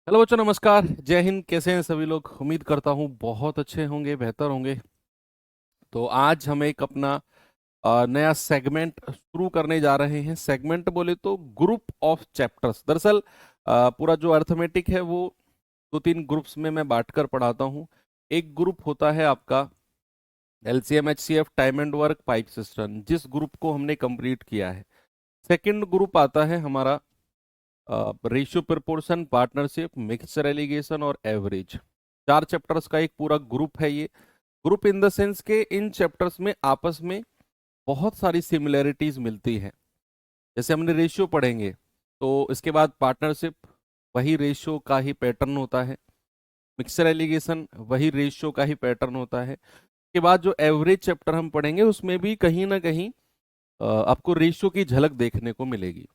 Hello बच्चों, नमस्कार। जय हिंद। कैसे हैं सभी लोग? उम्मीद करता हूँ बहुत अच्छे होंगे, बेहतर होंगे। तो आज हम एक अपना नया सेगमेंट शुरू करने जा रहे हैं। सेगमेंट बोले तो ग्रुप ऑफ चैप्टर्स। दरअसल पूरा जो अर्थमेटिक है वो दो तीन ग्रुप्स में मैं बांटकर पढ़ाता हूँ। एक ग्रुप होता है आपका LCM HCF time and work pipe system, जिस ग्रुप को हमने कंप्लीट किया है। सेकंड ग्रुप आता है हमारा ratio, proportion, partnership, mixture allegation और एवरेज। चार चैप्टर्स का एक पूरा ग्रुप है ये। ग्रुप इन द सेंस के इन चैप्टर्स में आपस में बहुत सारी सिमिलैरिटीज मिलती हैं। जैसे हमने रेशियो पढ़ेंगे तो इसके बाद पार्टनरशिप वही रेशियो का ही पैटर्न होता है। मिक्सचर एलिगेशन वही रेशियो का ही पैटर्न होता है। के बाद जो एवरेज चैप्टर हम पढ़ेंगे उसमें भी कहीं ना कहीं आपको रेशियो की झलक देखने को मिलेगी।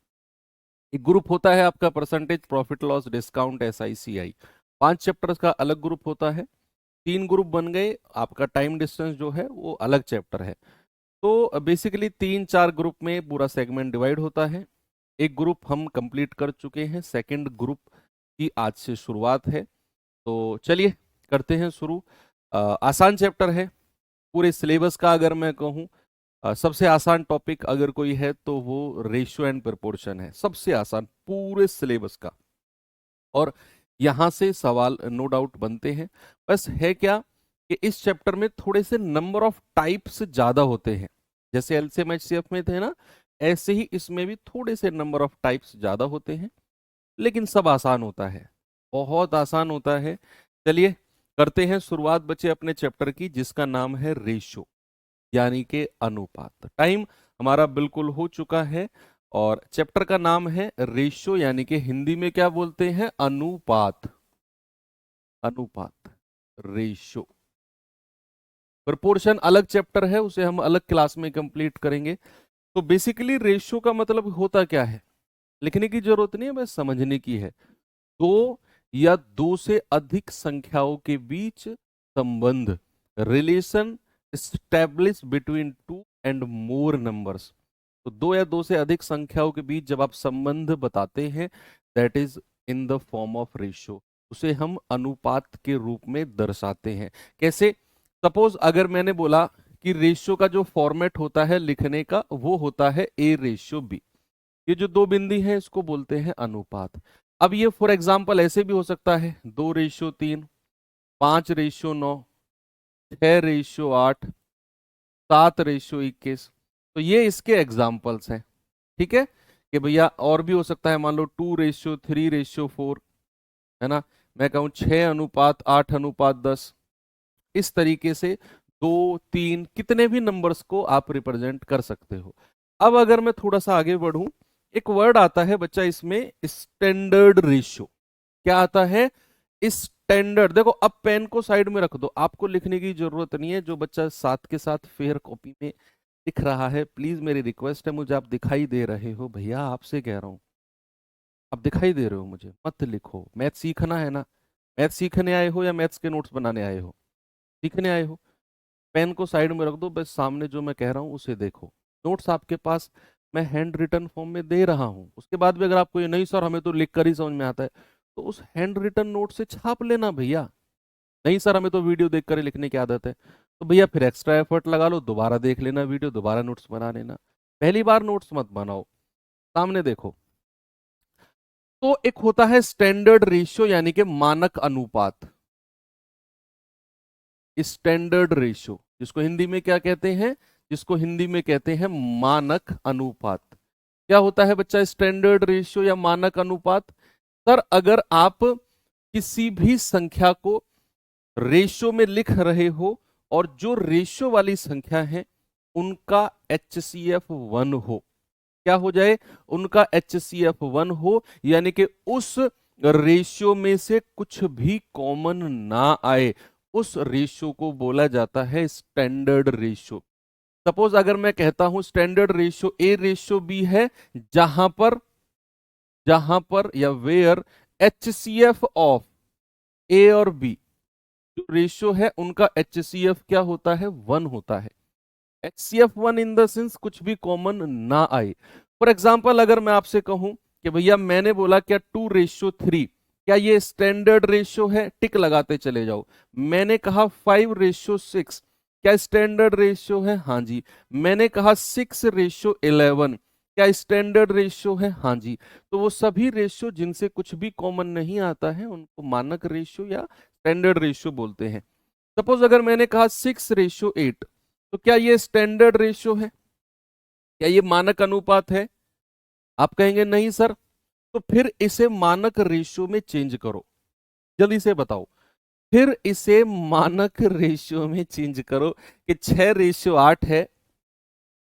एक ग्रुप होता है आपका percentage, profit loss, discount, SICI। पांच चैप्टर्स का अलग ग्रुप होता है। तीन ग्रुप बन गए। आपका टाइम डिस्टेंस जो है वो अलग चैप्टर है। तो बेसिकली तीन चार ग्रुप में पूरा सेगमेंट डिवाइड होता है। एक ग्रुप हम कंप्लीट कर चुके हैं, सेकंड ग्रुप की आज से शुरुआत है। तो चलिए करते हैं शुरू। आसान चैप्टर है। पूरे सिलेबस का अगर मैं कहूँ सबसे आसान टॉपिक अगर कोई है तो वो रेशियो एंड प्रोपोर्शन है। सबसे आसान पूरे सिलेबस का। और यहां से सवाल नो डाउट बनते हैं। बस है क्या कि इस चैप्टर में थोड़े से नंबर ऑफ टाइप्स ज्यादा होते हैं। जैसे एलसीएम एचसीएफ में थे ना, ऐसे ही इसमें भी थोड़े से नंबर ऑफ टाइप्स ज्यादा होते हैं। लेकिन सब आसान होता है, बहुत आसान होता है। चलिए करते हैं शुरुआत बच्चे अपने चैप्टर की, जिसका नाम है रेशियो यानी कि अनुपात। टाइम हमारा बिल्कुल हो चुका है और चैप्टर का नाम है रेशियो यानी कि हिंदी में क्या बोलते हैं? अनुपात। अनुपात, रेशियो। प्रोपोर्शन अलग चैप्टर है, उसे हम अलग क्लास में कंप्लीट करेंगे। तो बेसिकली रेशियो का मतलब होता क्या है लिखने की जरूरत नहीं है, बस समझने की है। दो या दो से अधिक संख्याओं के बीच संबंध, relation establish between two and more numbers. तो दो या दो से अधिक संख्याओं के बीच जब आप संबंध बताते हैं, that is in the form of ratio. उसे हम अनुपात के रूप में दर्शाते हैं। कैसे? सपोज अगर मैंने बोला कि रेशियो का जो फॉर्मेट होता है लिखने का वो होता है A/B। ये जो दो बिंदी हैं इसको बोलते हैं अनुपात। अब ये फॉर एग्जाम्पल ऐसे भी हो सकता है 2/3, 5/9, 6/8, 7/21। तो ये इसके एग्जाम्पल्स हैं। ठीक है कि भैया और भी हो सकता है, मान लो 2/3/4, है ना। मैं कहूँ 6:8:10। इस तरीके से दो तीन कितने भी नंबर्स को आप रिप्रेजेंट कर सकते हो। अब अगर मैं थोड़ा सा आगे बढ़ूं, एक वर्ड आता है बच्चा इसमें, स्टैंडर्ड रेशियो। क्या आता है? स्टैंडर्ड। देखो अब पेन को साइड में रख दो, आपको लिखने की जरूरत नहीं है। जो बच्चा साथ के साथ फेयर कॉपी में लिख रहा है, प्लीज मेरी रिक्वेस्ट है, मुझे आप दिखाई दे रहे हो भैया, आपसे कह रहा हूं, आप दिखाई दे रहे हो मुझे, मत लिखो। मैथ सीखना है ना। मैथ सीखने आए हो या मैथ्स के नोट्स बनाने आए हो? सीखने आए हो। पेन को साइड में रख दो, बस सामने जो मैं कह रहा हूँ उसे देखो। नोट्स आपके पास मैं हैंड रिटन फॉर्म में दे रहा हूँ। उसके बाद भी अगर आपको ये नहीं सर हमें तो लिख कर ही समझ में आता है, तो उस हैंड रिटन नोट से छाप लेना भैया। नहीं सर हमें तो वीडियो देख कर ही लिखने की आदत है, तो भैया फिर एक्स्ट्रा एफर्ट लगा लो, दोबारा देख लेना वीडियो, दोबारा नोट्स बना लेना। पहली बार नोट्स मत बनाओ, सामने देखो। तो एक होता है स्टैंडर्ड रेशियो यानी कि मानक अनुपात। स्टैंडर्ड रेशियो जिसको हिंदी में क्या कहते हैं? जिसको हिंदी में कहते हैं मानक अनुपात। क्या होता है बच्चा स्टैंडर्ड रेशियो या मानक अनुपात? सर अगर आप किसी भी संख्या को रेशियो में लिख रहे हो और जो रेशियो वाली संख्या है उनका HCF 1 हो। क्या हो जाए? उनका HCF 1 हो, यानी कि उस रेशियो में से कुछ भी कॉमन ना आए, उस रेशियो को बोला जाता है स्टैंडर्ड रेशियो। सपोज अगर मैं कहता हूं स्टैंडर्ड रेशियो A/B है, जहां पर या वेयर HCF ऑफ A और B जो रेशियो है उनका HCF क्या होता है? 1 होता है। HCF 1 इन द सेंस कुछ भी कॉमन ना आए। फॉर एग्जाम्पल अगर मैं आपसे कहूं कि भैया मैंने बोला क्या 2/3, क्या ये स्टैंडर्ड रेशियो है? टिक लगाते चले जाओ। मैंने कहा 5:6, क्या स्टैंडर्ड रेशियो है? हाँ जी। मैंने कहा 6:11, क्या स्टैंडर्ड रेशियो है? हाँ जी। तो वो सभी रेशियो जिनसे कुछ भी कॉमन नहीं आता है उनको मानक रेशियो या स्टैंडर्ड रेशियो बोलते हैं। सपोज अगर मैंने कहा 6:8, तो क्या ये स्टैंडर्ड रेशियो है? क्या ये मानक अनुपात है? आप कहेंगे नहीं सर। तो फिर इसे मानक रेशियो में चेंज करो, जल्दी से बताओ। फिर इसे मानक रेशियो में चेंज करो कि 6:8 है,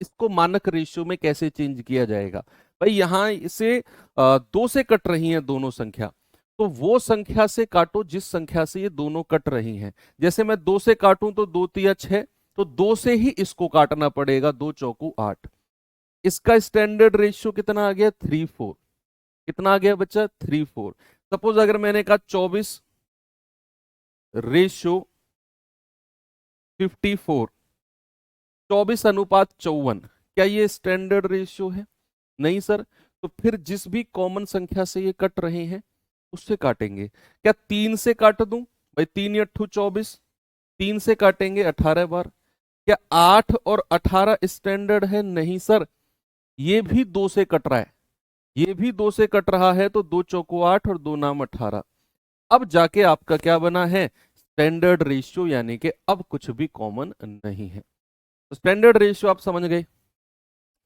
इसको मानक रेशियो में कैसे चेंज किया जाएगा? भाई यहां इसे 2 से कट रही हैं दोनों संख्या, तो वो संख्या से काटो जिस संख्या से ये दोनों कट रही हैं। जैसे मैं 2 से काटूं तो 2 तिया 6, तो 2 से ही इसको काटना पड़ेगा, 2 चौकू 8। इसका स्टैंडर्ड रेशियो कितना आ गया? 3:4। कितना आ गया बच्चा? 3:4। सपोज अगर मैंने कहा 24:54, 24:54, क्या ये स्टैंडर्ड रेशियो है? नहीं सर। तो फिर जिस भी कॉमन संख्या से ये कट रहे हैं उससे काटेंगे। क्या 3 से काट दूं? भाई 3 × 8 = 24, 3 से काटेंगे 18 बार। क्या 8 और 18 स्टैंडर्ड है? नहीं सर। ये भी 2 से कट रहा है, ये भी 2 से कट रहा है, तो 2 चौको 8 और 2 नाम 18। अब जाके आपका क्या बना है? स्टैंडर्ड रेशियो, यानी कि अब कुछ भी कॉमन नहीं है। तो स्टैंडर्ड रेशियो आप समझ गए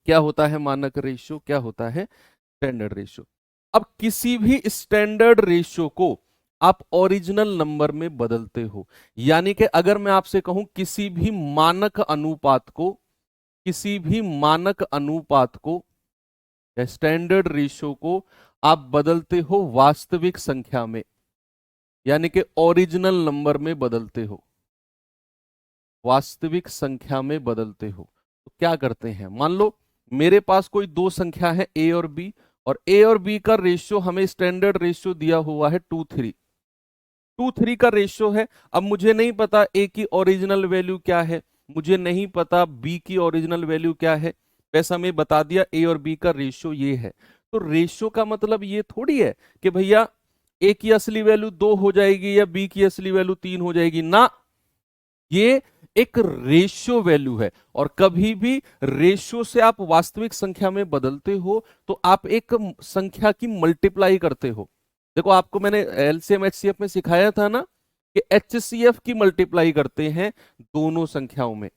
क्या होता है, मानक रेशियो क्या होता है, स्टैंडर्ड रेशियो। अब किसी भी स्टैंडर्ड रेशियो को आप ओरिजिनल नंबर में बदलते हो, यानी कि अगर मैं आपसे कहूं किसी भी मानक अनुपात को, किसी भी मानक अनुपात को या स्टैंडर्ड रेशियो को आप बदलते हो वास्तविक संख्या में, यानी कि ओरिजिनल नंबर में बदलते हो, वास्तविक संख्या में बदलते हो, तो क्या करते हैं? मान लो मेरे पास कोई दो संख्या है ए और बी, और ए और बी का रेशियो हमें स्टैंडर्ड रेशियो दिया हुआ है 2:3, 2:3 का रेशियो है। अब मुझे नहीं पता ए की ओरिजिनल वैल्यू क्या है, मुझे नहीं पता बी की ओरिजिनल वैल्यू क्या है, वैसा मैं बता दिया ए और बी का रेशियो ये है। तो रेशियो का मतलब ये थोड़ी है कि भैया ए की असली वैल्यू 2 हो जाएगी या बी की असली वैल्यू 3 हो जाएगी ना, ये एक रेशियो वैल्यू है। और कभी भी रेशियो से आप वास्तविक संख्या में बदलते हो तो आप एक संख्या की मल्टीप्लाई करते हो। देखो आपको मैंने एलसीएम एचसीएफ में सिखाया था ना कि एचसीएफ की मल्टीप्लाई करते हैं दोनों संख्याओं में,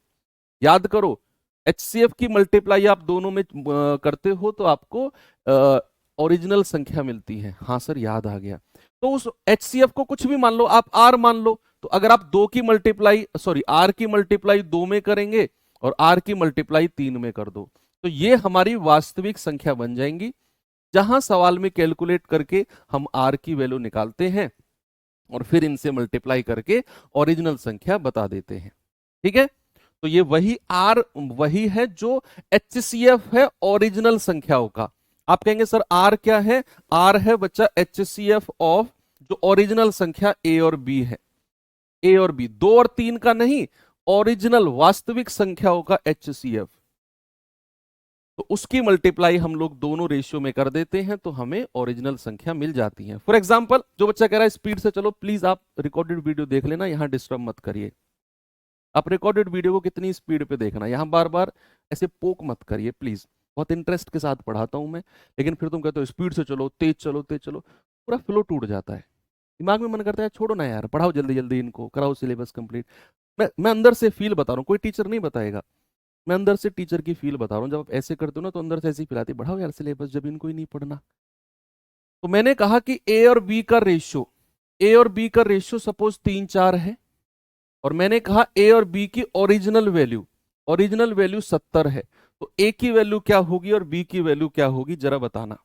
याद करो। एचसीएफ की मल्टीप्लाई आप दोनों में करते हो तो आपको ओरिजिनल संख्या मिलती है। हाँ सर याद आ गया। तो उस एचसीएफ को कुछ भी मान लो, आप आर मान लो, तो अगर आप आर की मल्टीप्लाई 2 में करेंगे और आर की मल्टीप्लाई 3 में कर दो, तो ये हमारी वास्तविक संख्या बन जाएंगी, जहां सवाल में कैलकुलेट करके हम आर की वैल्यू निकालते हैं और फिर इनसे मल्टीप्लाई करके ओरिजिनल संख्या बता देते हैं। ठीक है, तो ये वही आर वही है जो एचसीएफ है ओरिजिनल संख्याओं का। आप कहेंगे सर आर क्या है? आर है बच्चा एचसीएफ ऑफ जो ओरिजिनल संख्या ए और बी है, ए और बी 2 और 3 का नहीं, ओरिजिनल वास्तविक संख्याओं का एचसीएफ। तो उसकी मल्टीप्लाई हम लोग दोनों रेशियो में कर देते हैं तो हमें ओरिजिनल संख्या मिल जाती है। फॉर एग्जांपल जो बच्चा कह रहा है स्पीड से चलो, प्लीज आप रिकॉर्डेड वीडियो देख लेना, यहां डिस्टर्ब मत करिए। आप रिकॉर्डेड वीडियो को कितनी स्पीड पे देखना, यहां बार बार ऐसे पोक मत करिए प्लीज। बहुत इंटरेस्ट के साथ पढ़ाता हूं मैं, लेकिन फिर तुम कहते हो स्पीड से चलो, तेज चलो, तेज चलो, पूरा फ्लो टूट जाता है। दिमाग में मन करता है छोड़ो ना यार, पढ़ाओ जल्दी जल्दी, इनको कराओ सिलेबस कंप्लीट। मैं अंदर से फील बता रहा हूँ, कोई टीचर नहीं बताएगा, मैं अंदर से टीचर की फील बता रहा हूँ। जब आप ऐसे करते हो ना तो अंदर से ऐसी फील आती है, बढ़ाओ यार सिलेबस, जब इनको ही नहीं पढ़ना। तो मैंने कहा कि ए और बी का रेशियो, ए और बी का रेशियो सपोज 3:4 है, और मैंने कहा ए और बी की ओरिजिनल वैल्यू 70 है, तो ए की वैल्यू क्या होगी और बी की वैल्यू क्या होगी, जरा बताना।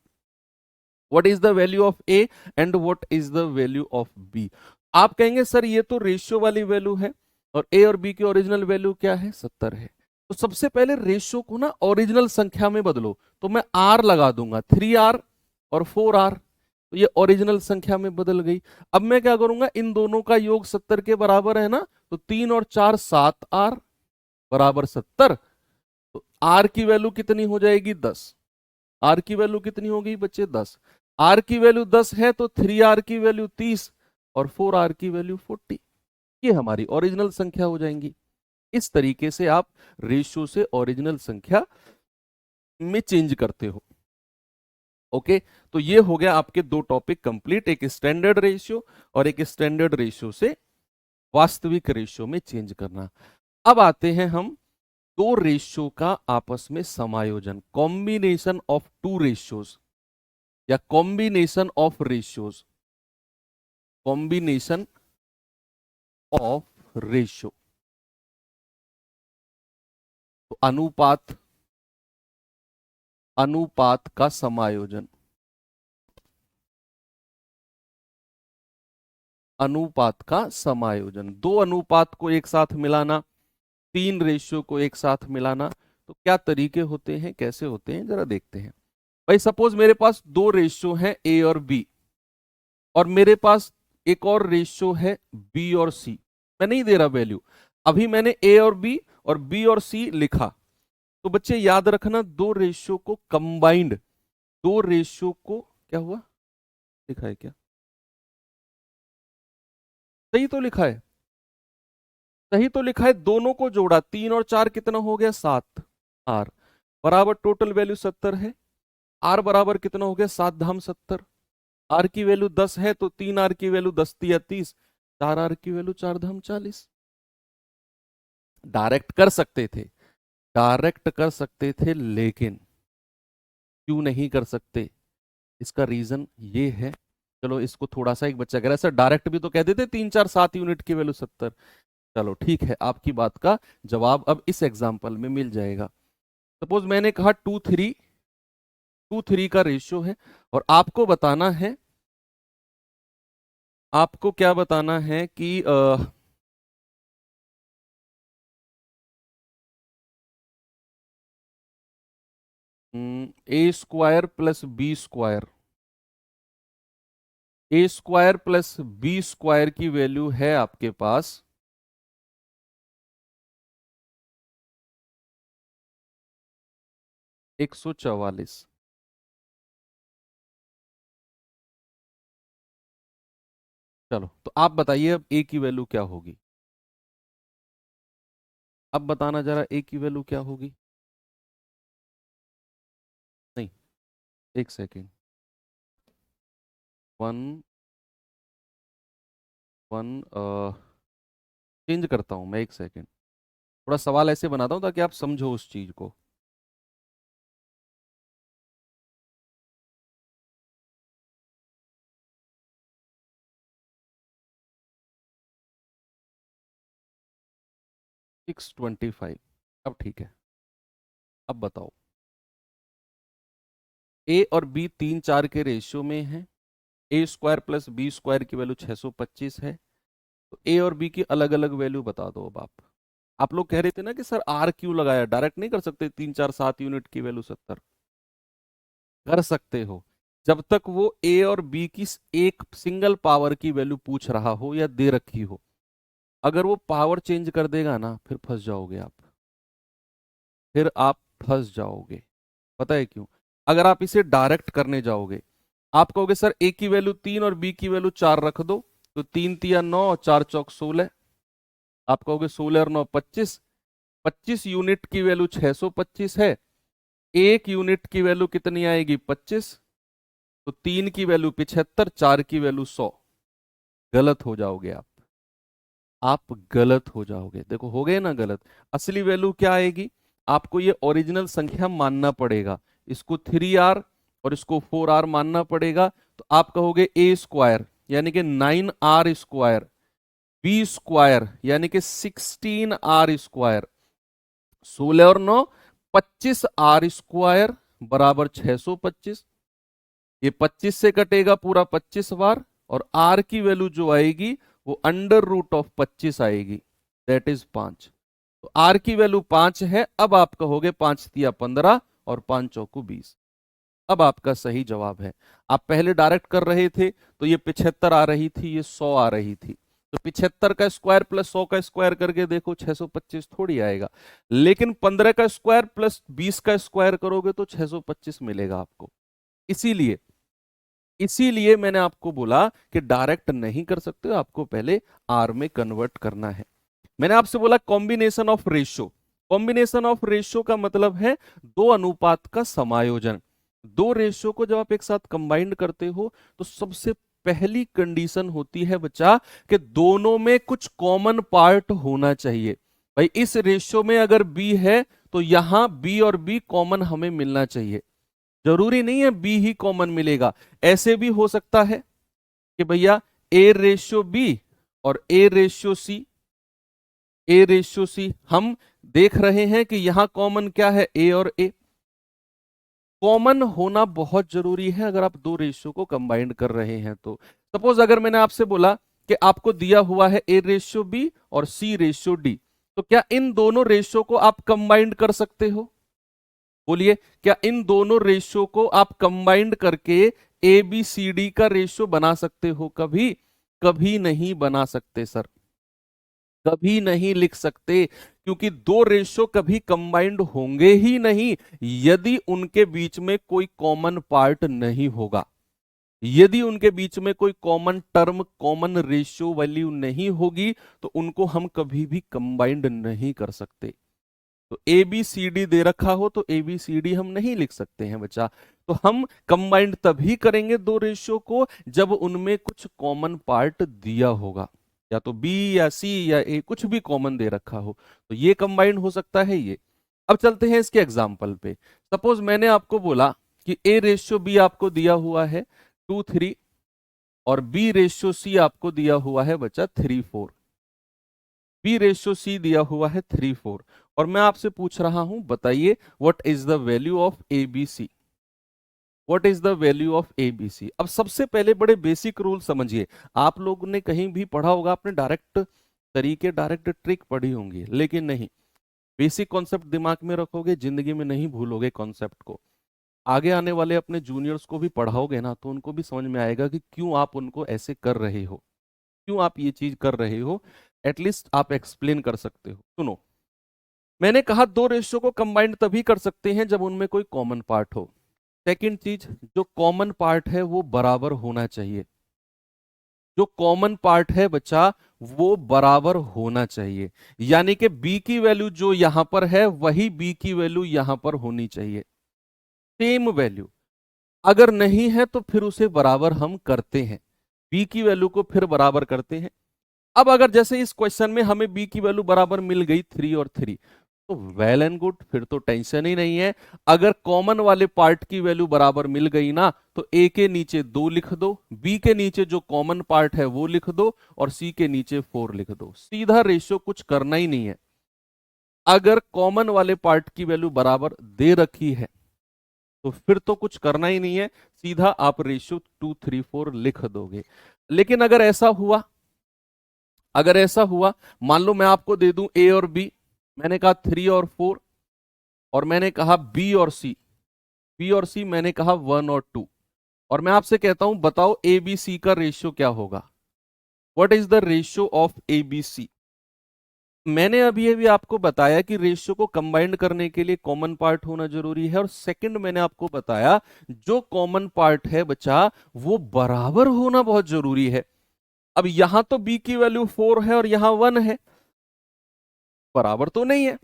What is the value of A and what is the value of B? आप कहेंगे सर ये तो रेशियो वाली वैल्यू है और ए और बी की ओरिजिनल वैल्यू क्या है, 70 है। तो सबसे पहले रेशियो को ना ओरिजिनल संख्या में बदलो, तो मैं आर लगा दूंगा, 3R और 4R, तो ये ओरिजिनल संख्या में बदल गई। अब मैं क्या करूंगा, इन दोनों का योग 70 के बराबर है ना, तो 3 और 4 7R बराबर 70। तो आर की वैल्यू कितनी हो जाएगी, 10। आर की वैल्यू कितनी होगी बच्चे, 10। आर की वैल्यू 10 है तो 3r की वैल्यू 30 और 4r की वैल्यू 40, ये हमारी ओरिजिनल संख्या हो जाएंगी। इस तरीके से आप रेशियो से ओरिजिनल संख्या में चेंज करते हो। ओके, तो ये हो गया आपके दो टॉपिक कंप्लीट, एक स्टैंडर्ड रेशियो और एक स्टैंडर्ड रेशियो से वास्तविक रेशियो में चेंज करना। अब आते हैं हम दो रेशियो का आपस में समायोजन, कॉम्बिनेशन ऑफ टू रेशियोज या combination of ratios, combination of ratio. तो अनुपात, अनुपात का समायोजन, अनुपात का समायोजन, दो अनुपात को एक साथ मिलाना, तीन रेशियो को एक साथ मिलाना, तो क्या तरीके होते हैं, कैसे होते हैं, जरा देखते हैं। भाई सपोज मेरे पास दो रेशियो हैं ए और बी, और मेरे पास एक और रेशियो है बी और सी। मैं नहीं दे रहा वैल्यू, अभी मैंने ए और बी और सी लिखा। तो बच्चे याद रखना, दो रेशियो को कंबाइंड, दो रेशियो को क्या हुआ, लिखा है क्या, सही तो लिखा है, सही तो लिखा है, दोनों को जोड़ा, 3 और 4 कितना हो गया, 7, आर बराबर टोटल वैल्यू 70 है। आर बराबर कितना हो गया, 7 धाम 70। आर की वैल्यू 10 है तो 3 आर की वैल्यू 10 × 3 = 30, 4 आर की वैल्यू 4 धाम 40। डायरेक्ट कर सकते थे, डायरेक्ट कर सकते थे, लेकिन क्यों नहीं कर सकते, इसका रीजन ये है। चलो इसको थोड़ा सा, एक बच्चा कह रहा है सर डायरेक्ट भी तो कह देते 3 4 7 यूनिट की वैल्यू 70। चलो ठीक है, आपकी बात का जवाब अब इस एग्जाम्पल में मिल जाएगा। सपोज मैंने कहा 2 3 का रेशियो है, और आपको बताना है, आपको क्या बताना है कि ए स्क्वायर प्लस बी स्क्वायर, ए स्क्वायर प्लस बी स्क्वायर की वैल्यू है आपके पास 144। चलो तो आप बताइए अब ए की वैल्यू क्या होगी, अब बताना जरा ए की वैल्यू क्या होगी। नहीं, एक सेकेंड, 1 1 चेंज करता हूं मैं, एक सेकेंड, थोड़ा सवाल ऐसे बनाता हूं ताकि आप समझो उस चीज को। 625, अब ठीक है, अब बताओ, ए और बी 3 4 के रेशियो में है, ए स्क्वायर प्लस बी स्क्वायर की वैल्यू 625 है, तो ए और बी की अलग अलग वैल्यू बता दो। अब आप लोग कह रहे थे ना कि सर आर क्यों लगाया, डायरेक्ट नहीं कर सकते, 3 4 7 यूनिट की वैल्यू 70, कर सकते हो जब तक वो ए और बी की एक सिंगल पावर की वैल्यू पूछ रहा हो या दे रखी हो। अगर वो पावर चेंज कर देगा ना, फिर फंस जाओगे आप, फिर आप फंस जाओगे। पता है क्यों, अगर आप इसे डायरेक्ट करने जाओगे, आप कहोगे सर ए की वैल्यू 3 और बी की वैल्यू 4 रख दो, तो 3 तिया 9 और 4 चौक 16, आप कहोगे 16 और 9 25, 25 यूनिट की वैल्यू 625 है, एक यूनिट की वैल्यू कितनी आएगी 25, तो 3 की वैल्यू 75, 4 की वैल्यू 100। गलत हो जाओगे आप गलत हो जाओगे, देखो हो गए ना गलत। असली वैल्यू क्या आएगी, आपको ये ओरिजिनल संख्या मानना पड़ेगा, इसको 3r और इसको 4r मानना पड़ेगा। तो आप कहोगे ए स्क्वायर यानी कि 9r स्क्वायर, बी स्क्वायर यानी कि 16r स्क्वायर, 16 और 9 25r स्क्वायर बराबर 625। ये 25 से कटेगा पूरा 25 बार, और r की वैल्यू जो आएगी वो √25 आएगी, दैट इज 5। तो r की वैल्यू 5 है। अब आप कहोगे 5 तिया 15 और 5 चौकू 20। अब आपका सही जवाब है। आप पहले डायरेक्ट कर रहे थे तो ये 75 आ रही थी, ये 100 आ रही थी, तो 75 का स्क्वायर प्लस 100 का स्क्वायर करके देखो 625 थोड़ी आएगा, लेकिन 15 का स्क्वायर प्लस 20 का स्क्वायर करोगे तो 625 मिलेगा आपको। इसीलिए इसीलिए मैंने आपको बोला कि डायरेक्ट नहीं कर सकते हो, आपको पहले आर में कन्वर्ट करना है। मैंने आपसे बोला combination of ratio. Combination of ratio का मतलब है दो अनुपात का समायोजन। दो रेशियो को जब आप एक साथ कंबाइंड करते हो तो सबसे पहली कंडीशन होती है बच्चा कि दोनों में कुछ कॉमन पार्ट होना चाहिए। भाई इस रेशियो में अगर बी है तो यहां बी और बी कॉमन हमें मिलना चाहिए। जरूरी नहीं है बी ही कॉमन मिलेगा, ऐसे भी हो सकता है कि भैया ए रेशियो बी और ए रेशियो सी, ए रेशियो सी हम देख रहे हैं कि यहां कॉमन क्या है, ए और ए। कॉमन होना बहुत जरूरी है अगर आप दो रेशियो को कंबाइंड कर रहे हैं तो। सपोज अगर मैंने आपसे बोला कि आपको दिया हुआ है ए रेशियो बी और सी रेशियो डी, तो क्या इन दोनों रेशियो को आप कंबाइंड कर सकते हो? बोलिए, क्या इन दोनों रेशियो को आप कंबाइंड करके ए बी सी डी का रेशियो बना सकते हो? कभी कभी नहीं बना सकते सर, कभी नहीं लिख सकते, क्योंकि दो रेशियो कभी कंबाइंड होंगे ही नहीं यदि उनके बीच में कोई कॉमन पार्ट नहीं होगा। यदि उनके बीच में कोई common term, common ratio value नहीं होगी तो उनको हम कभी भी कंबाइंड नहीं कर सकते। तो ए बी सी डी दे रखा हो तो ए बी सी डी हम नहीं लिख सकते हैं बच्चा। तो हम कंबाइंड तभी करेंगे दो रेशियो को जब उनमें कुछ कॉमन पार्ट दिया होगा, या तो बी या सी या ए कुछ भी कॉमन दे रखा हो तो ये कंबाइंड हो सकता है ये। अब चलते हैं इसके एग्जाम्पल पे। सपोज मैंने आपको बोला कि ए रेशियो बी आपको दिया हुआ है 2:3 और बी रेशियो सी आपको दिया हुआ है बच्चा 3:4। बी रेशियो सी दिया हुआ है 3:4 और मैं आपसे पूछ रहा हूं बताइए what is the value of A B C. What is the value of A B C. अब सबसे पहले बड़े बेसिक रूल समझिए। आप लोगों ने कहीं भी पढ़ा होगा, आपने डायरेक्ट तरीके, डायरेक्ट ट्रिक पढ़ी होंगी, लेकिन नहीं, बेसिक कॉन्सेप्ट दिमाग में रखोगे जिंदगी में नहीं भूलोगे कॉन्सेप्ट को। आगे आने वाले अपने जूनियर्स को भी पढ़ाओगे ना तो उनको भी समझ में आएगा कि क्यों आप उनको ऐसे कर रहे हो, क्यों आप ये चीज कर रहे हो। एटलीस्ट आप एक्सप्लेन कर सकते हो। सुनो, मैंने कहा दो रेशियो को कंबाइंड तभी कर सकते हैं जब उनमें कोई कॉमन पार्ट हो। सेकंड चीज, जो कॉमन पार्ट है वो बराबर होना चाहिए। जो कॉमन पार्ट है बच्चा वो बराबर होना चाहिए, यानी कि बी की वैल्यू जो यहां पर है वही बी की वैल्यू यहां पर होनी चाहिए, सेम वैल्यू। अगर नहीं है तो फिर उसे बराबर हम करते हैं, बी की वैल्यू को फिर बराबर करते हैं। अब अगर जैसे इस क्वेश्चन में हमें बी की वैल्यू बराबर मिल गई 3 और 3, तो वेल एंड गुड, फिर तो टेंशन ही नहीं है। अगर कॉमन वाले पार्ट की वैल्यू बराबर मिल गई ना तो ए के नीचे 2 लिख दो, बी के नीचे जो कॉमन पार्ट है वो लिख दो और सी के नीचे 4 लिख दो। सीधा रेशियो, कुछ करना ही नहीं है। अगर कॉमन वाले पार्ट की वैल्यू बराबर दे रखी है तो फिर तो कुछ करना ही नहीं है, सीधा आप रेशियो 2 3 4 लिख दोगे। लेकिन अगर ऐसा हुआ, अगर ऐसा हुआ, मान लो मैं आपको दे दूं ए और बी, मैंने कहा 3 और 4, और मैंने कहा बी और सी, बी और सी मैंने कहा 1 और 2, और मैं आपसे कहता हूं बताओ ए बी सी का रेशियो क्या होगा। What is the ratio of A B C. मैंने अभी अभी आपको बताया कि रेशियो को कंबाइंड करने के लिए कॉमन पार्ट होना जरूरी है, और सेकंड मैंने आपको बताया जो कॉमन पार्ट है बच्चा वो बराबर होना बहुत जरूरी है। अब यहां तो बी की वैल्यू 4 है और यहां 1 है, बराबर तो नहीं है,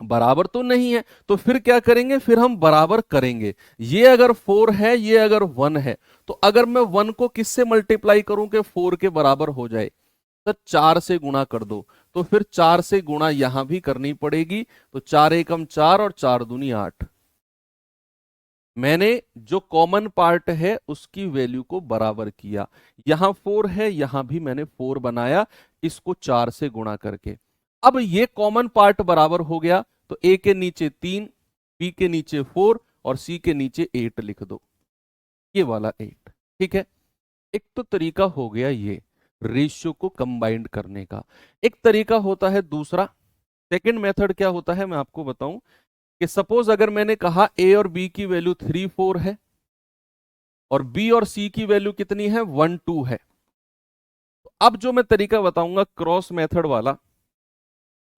बराबर तो नहीं है, तो फिर क्या करेंगे, फिर हम बराबर करेंगे। ये अगर 4 है, ये अगर 1 है, तो अगर मैं 1 को किससे मल्टीप्लाई करूं कि 4 के बराबर हो जाए, तो 4 से गुणा कर दो। तो फिर 4 से गुणा यहां भी करनी पड़ेगी, तो 4 एकम 4 और 4 दूनी 8। मैंने जो कॉमन पार्ट है उसकी वैल्यू को बराबर किया। यहां 4 है, यहां भी मैंने 4 बनाया, इसको 4 से गुणा करके। अब ये कॉमन पार्ट बराबर हो गया, तो ए के नीचे 3, बी के नीचे 4 और सी के नीचे 8 लिख दो, ये वाला 8। ठीक है, एक तो तरीका हो गया ये रेशियो को कंबाइंड करने का। एक तरीका होता है दूसरा, सेकंड मेथड क्या होता है मैं आपको बताऊं कि सपोज अगर मैंने कहा ए और बी की वैल्यू 3 4 है और बी और सी की वैल्यू कितनी है, 1 2 है, तो अब जो मैं तरीका बताऊंगा क्रॉस मेथड वाला,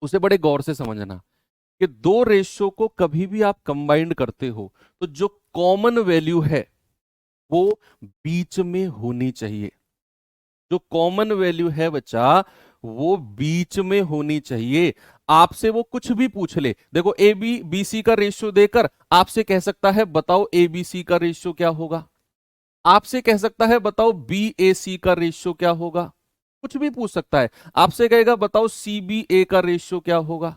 उसे बड़े गौर से समझना कि दो रेशियो को कभी भी आप कंबाइंड करते हो तो जो कॉमन वैल्यू है वो बीच में होनी चाहिए। जो कॉमन वैल्यू है बच्चा वो बीच में होनी चाहिए। आपसे वो कुछ भी पूछ ले, देखो ए बी बी सी का रेशियो देकर आपसे कह सकता है बताओ ए बी सी का रेशियो क्या होगा, आपसे कह सकता है बताओ बी ए सी का रेशियो क्या होगा, कुछ भी पूछ सकता है। आपसे कहेगा बताओ सी बी ए का रेशियो क्या होगा,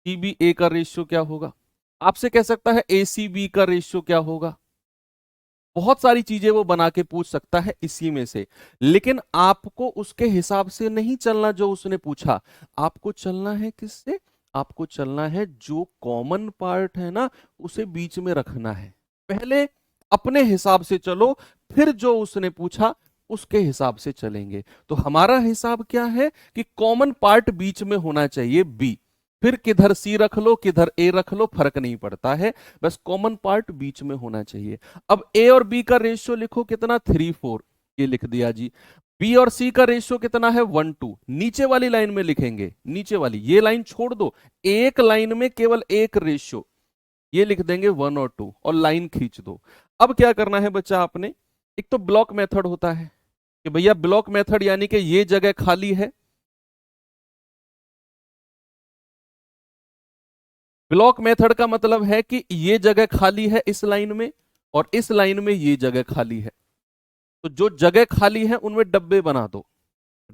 सी बी ए का रेशियो क्या होगा। आपसे कह सकता है ए सी बी का रेशियो क्या होगा। बहुत सारी चीजें वो बना के पूछ सकता है इसी में से, लेकिन आपको उसके हिसाब से नहीं चलना जो उसने पूछा। आपको चलना है किससे, आपको चलना है जो कॉमन पार्ट है ना उसे बीच में रखना है। पहले अपने हिसाब से चलो, फिर जो उसने पूछा उसके हिसाब से चलेंगे। तो हमारा हिसाब क्या है कि कॉमन पार्ट बीच में होना चाहिए बी, फिर किधर सी रख लो किधर ए रख लो फर्क नहीं पड़ता है, बस कॉमन पार्ट बीच में होना चाहिए। अब ए और बी का रेशियो लिखो कितना 3:4, ये लिख दिया जी। बी और सी का रेशियो कितना है 1:2, नीचे वाली लाइन में लिखेंगे, नीचे वाली ये लाइन छोड़ दो, एक लाइन में केवल एक रेशियो, ये लिख देंगे 1 और 2 और लाइन खींच दो। अब क्या करना है बच्चा आपने, एक तो ब्लॉक मेथड होता है कि भैया ब्लॉक मेथड यानी कि ये जगह खाली है, ब्लॉक मेथड का मतलब है कि ये जगह खाली है इस लाइन में और इस लाइन में ये जगह खाली है, तो जो जगह खाली है उनमें डब्बे बना दो।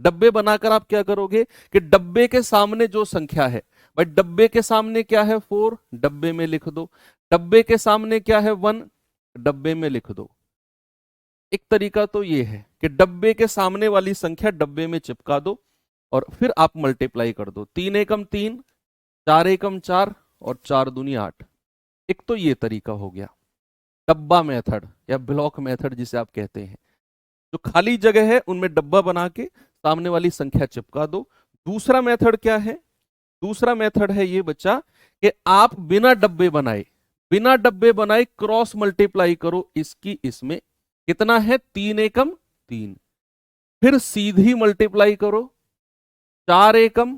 डब्बे बनाकर आप क्या करोगे कि डब्बे के सामने जो संख्या है, भाई डब्बे के सामने क्या है 4, डब्बे में लिख दो। डब्बे के सामने क्या है 1, डब्बे में लिख दो। एक तरीका तो ये है कि डब्बे के सामने वाली संख्या डब्बे में चिपका दो और फिर आप मल्टीप्लाई कर दो, 3 एकम 3, 4 एकम 4 और 4 दूनी 8। एक तो ये तरीका हो गया डब्बा मेथड या ब्लॉक मेथड जिसे आप कहते हैं, जो खाली जगह है उनमें डब्बा बना के सामने वाली संख्या चिपका दो। दूसरा मेथड क्या है, दूसरा मेथड है ये बच्चा कि आप बिना डब्बे बनाए, बिना डब्बे बनाए क्रॉस मल्टीप्लाई करो इसकी इसमें, कितना है 3 एकम 3, फिर सीधी मल्टीप्लाई करो 4 एकम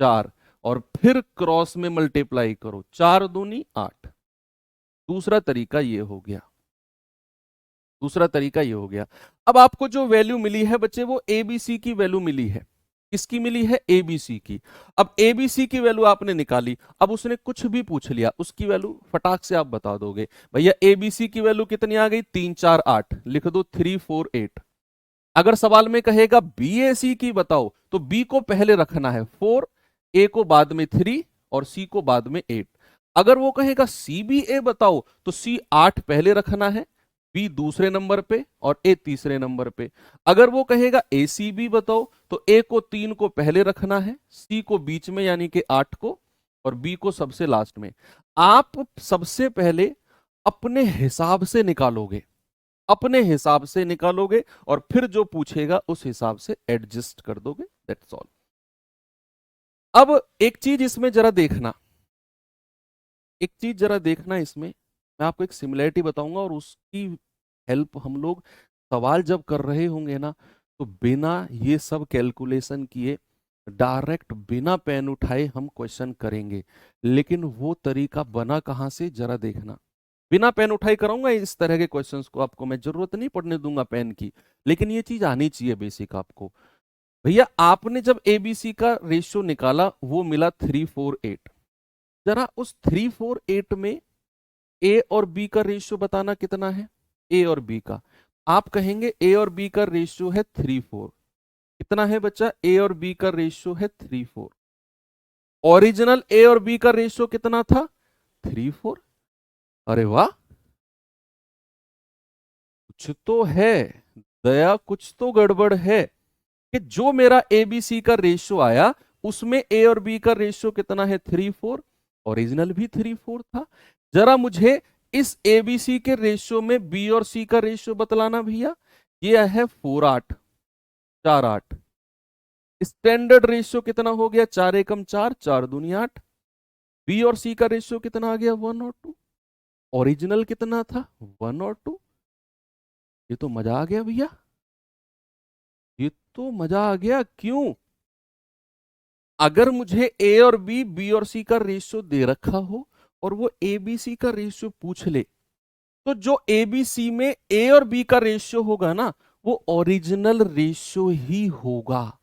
4 और फिर क्रॉस में मल्टीप्लाई करो 4 दूनी 8। दूसरा तरीका ये हो गया, दूसरा तरीका ये हो गया। अब आपको जो वैल्यू मिली है बच्चे वो एबीसी की वैल्यू मिली है, किसकी मिली है एबीसी की। अब एबीसी की वैल्यू आपने निकाली, अब उसने कुछ भी पूछ लिया उसकी वैल्यू फटाक से आप बता दोगे, भैया एबीसी की वैल्यू कितनी आ गई 3 4 8, लिख दो 3 4 8। अगर सवाल में कहेगा बी ए सी की बताओ तो बी को पहले रखना है 4, ए को बाद में 3 और सी को बाद में 8। अगर वो कहेगा सी बी ए बताओ तो सी 8 पहले रखना है, बी दूसरे नंबर पे और ए तीसरे नंबर पे। अगर वो कहेगा ए सी बी बताओ तो ए को 3 को पहले रखना है, सी को बीच में यानी कि 8 को और बी को सबसे लास्ट में। आप सबसे पहले अपने हिसाब से निकालोगे, अपने हिसाब से निकालोगे और फिर जो पूछेगा उस हिसाब से एडजस्ट कर दोगे, दैट्स ऑल। अब एक चीज इसमें जरा देखना, एक चीज जरा देखना इसमें, मैं आपको एक सिमिलरिटी बताऊंगा और उसकी हेल्प हम लोग सवाल जब कर रहे होंगे ना तो बिना ये सब कैलकुलेशन किए डायरेक्ट बिना पेन उठाए हम क्वेश्चन करेंगे। लेकिन वो तरीका बना कहां से जरा देखना, बिना पेन उठाई कराऊंगा इस तरह के क्वेश्चंस को, आपको मैं जरूरत नहीं पड़ने दूंगा पेन की, लेकिन ये चीज आनी चाहिए बेसिक आपको। भैया आपने जब एबीसी का रेशियो निकाला वो मिला 348, जरा उस 348 में ए और बी का रेशियो बताना कितना है, ए और बी का। आप कहेंगे ए और बी का रेशियो है 3:4, कितना है बच्चा ए और बी का रेशियो है 3:4। ओरिजिनल ए और बी का रेशियो कितना था 3:4। अरे वाह, कुछ तो है दया, कुछ तो गड़बड़ है कि जो मेरा एबीसी का रेशियो आया उसमें ए और बी का रेशियो कितना है 3:4, ओरिजिनल भी 3:4 था। जरा मुझे इस एबीसी के रेशियो में बी और सी का रेशियो बतलाना भैया, ये है 4:8 4:8। स्टैंडर्ड रेशियो कितना हो गया 4 एकम 4 4 दूनी 8। बी और सी का रेशियो कितना आ गया 1 और 2, ओरिजिनल कितना था 1 और 2। ये तो मजा आ गया भैया, ये तो मजा आ गया। क्यों, अगर मुझे ए और बी और सी का रेशियो दे रखा हो और वो ए बी सी का रेशियो पूछ ले तो जो ए बी सी में ए और बी का रेशियो होगा ना, वो ओरिजिनल रेशियो ही होगा।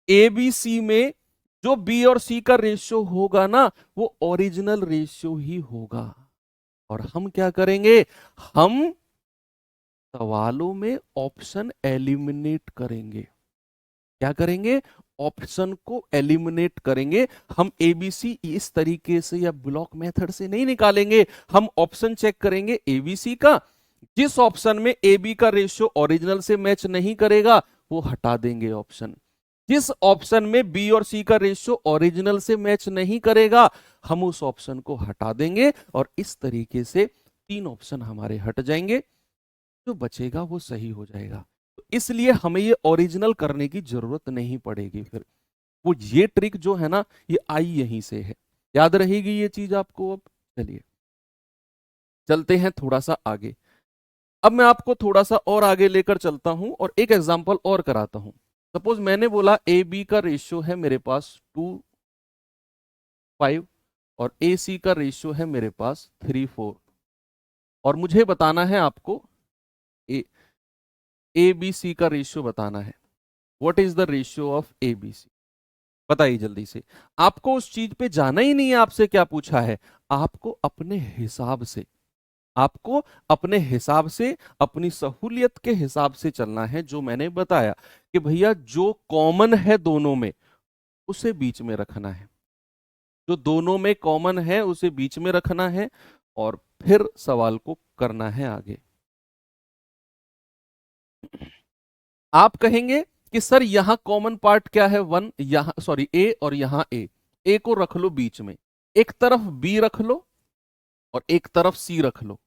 ए बी सी में जो बी और सी का रेशियो होगा ना, वो ओरिजिनल रेशियो ही होगा। और हम क्या करेंगे, हम सवालों में ऑप्शन एलिमिनेट करेंगे। क्या करेंगे, ऑप्शन को एलिमिनेट करेंगे। हम एबीसी इस तरीके से या ब्लॉक मेथड से नहीं निकालेंगे, हम ऑप्शन चेक करेंगे एबीसी का। जिस ऑप्शन में ए बी का रेशियो ओरिजिनल से मैच नहीं करेगा, वो हटा देंगे ऑप्शन। जिस ऑप्शन में बी और सी का रेशियो ओरिजिनल से मैच नहीं करेगा, हम उस ऑप्शन को हटा देंगे। और इस तरीके से 3 ऑप्शन हमारे हट जाएंगे, जो बचेगा वो सही हो जाएगा। तो इसलिए हमें ये ओरिजिनल करने की जरूरत नहीं पड़ेगी। फिर वो ये ट्रिक जो है ना, ये आई यहीं से है। याद रहेगी ये चीज आपको। अब चलिए चलते हैं थोड़ा सा आगे। अब मैं आपको थोड़ा सा और आगे लेकर चलता हूं और एक एग्जांपल और कराता हूं। सपोज मैंने बोला ए बी का रेशियो है मेरे पास 2:5 और ए सी का रेशियो है मेरे पास 3:4। और मुझे बताना है आपको ए बी सी का रेशियो बताना है। What is the ratio of A B C? बताइए जल्दी से। आपको उस चीज पे जाना ही नहीं है, आपसे क्या पूछा है, आपको अपने हिसाब से, आपको अपने हिसाब से, अपनी सहूलियत के हिसाब से चलना है। जो मैंने बताया कि भैया जो कॉमन है दोनों में, उसे बीच में रखना है। जो दोनों में कॉमन है उसे बीच में रखना है और फिर सवाल को करना है आगे। आप कहेंगे कि सर यहां कॉमन पार्ट क्या है, 1, यहां सॉरी ए और यहां ए को रख लो बीच में, एक तरफ बी रख लो और एक तरफ सी रख लो।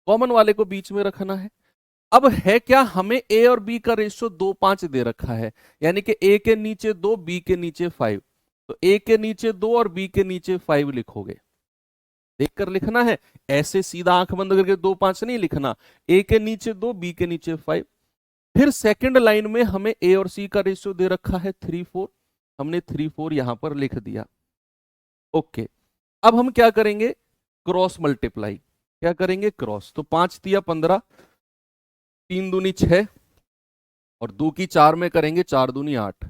कॉमन वाले को बीच में रखना है। अब है क्या, हमें ए और बी का रेशियो 2:5 दे रखा है, यानी कि ए के नीचे 2, बी के नीचे 5। तो ए के नीचे 2 और बी के नीचे 5 लिखोगे। देखकर लिखना है, ऐसे सीधा आंख बंद करके 2:5 नहीं लिखना। ए के नीचे 2, बी के नीचे 5। फिर सेकंड लाइन में हमें ए और सी का रेशियो दे रखा है 3:4। हमने 3:4 यहां पर लिख दिया। ओके, अब हम क्या करेंगे, क्रॉस मल्टीप्लाई। क्या करेंगे, क्रॉस। तो 5 तिया 15, 3 दूनी 6 और 2 की 4 में करेंगे, 4 दूनी 8।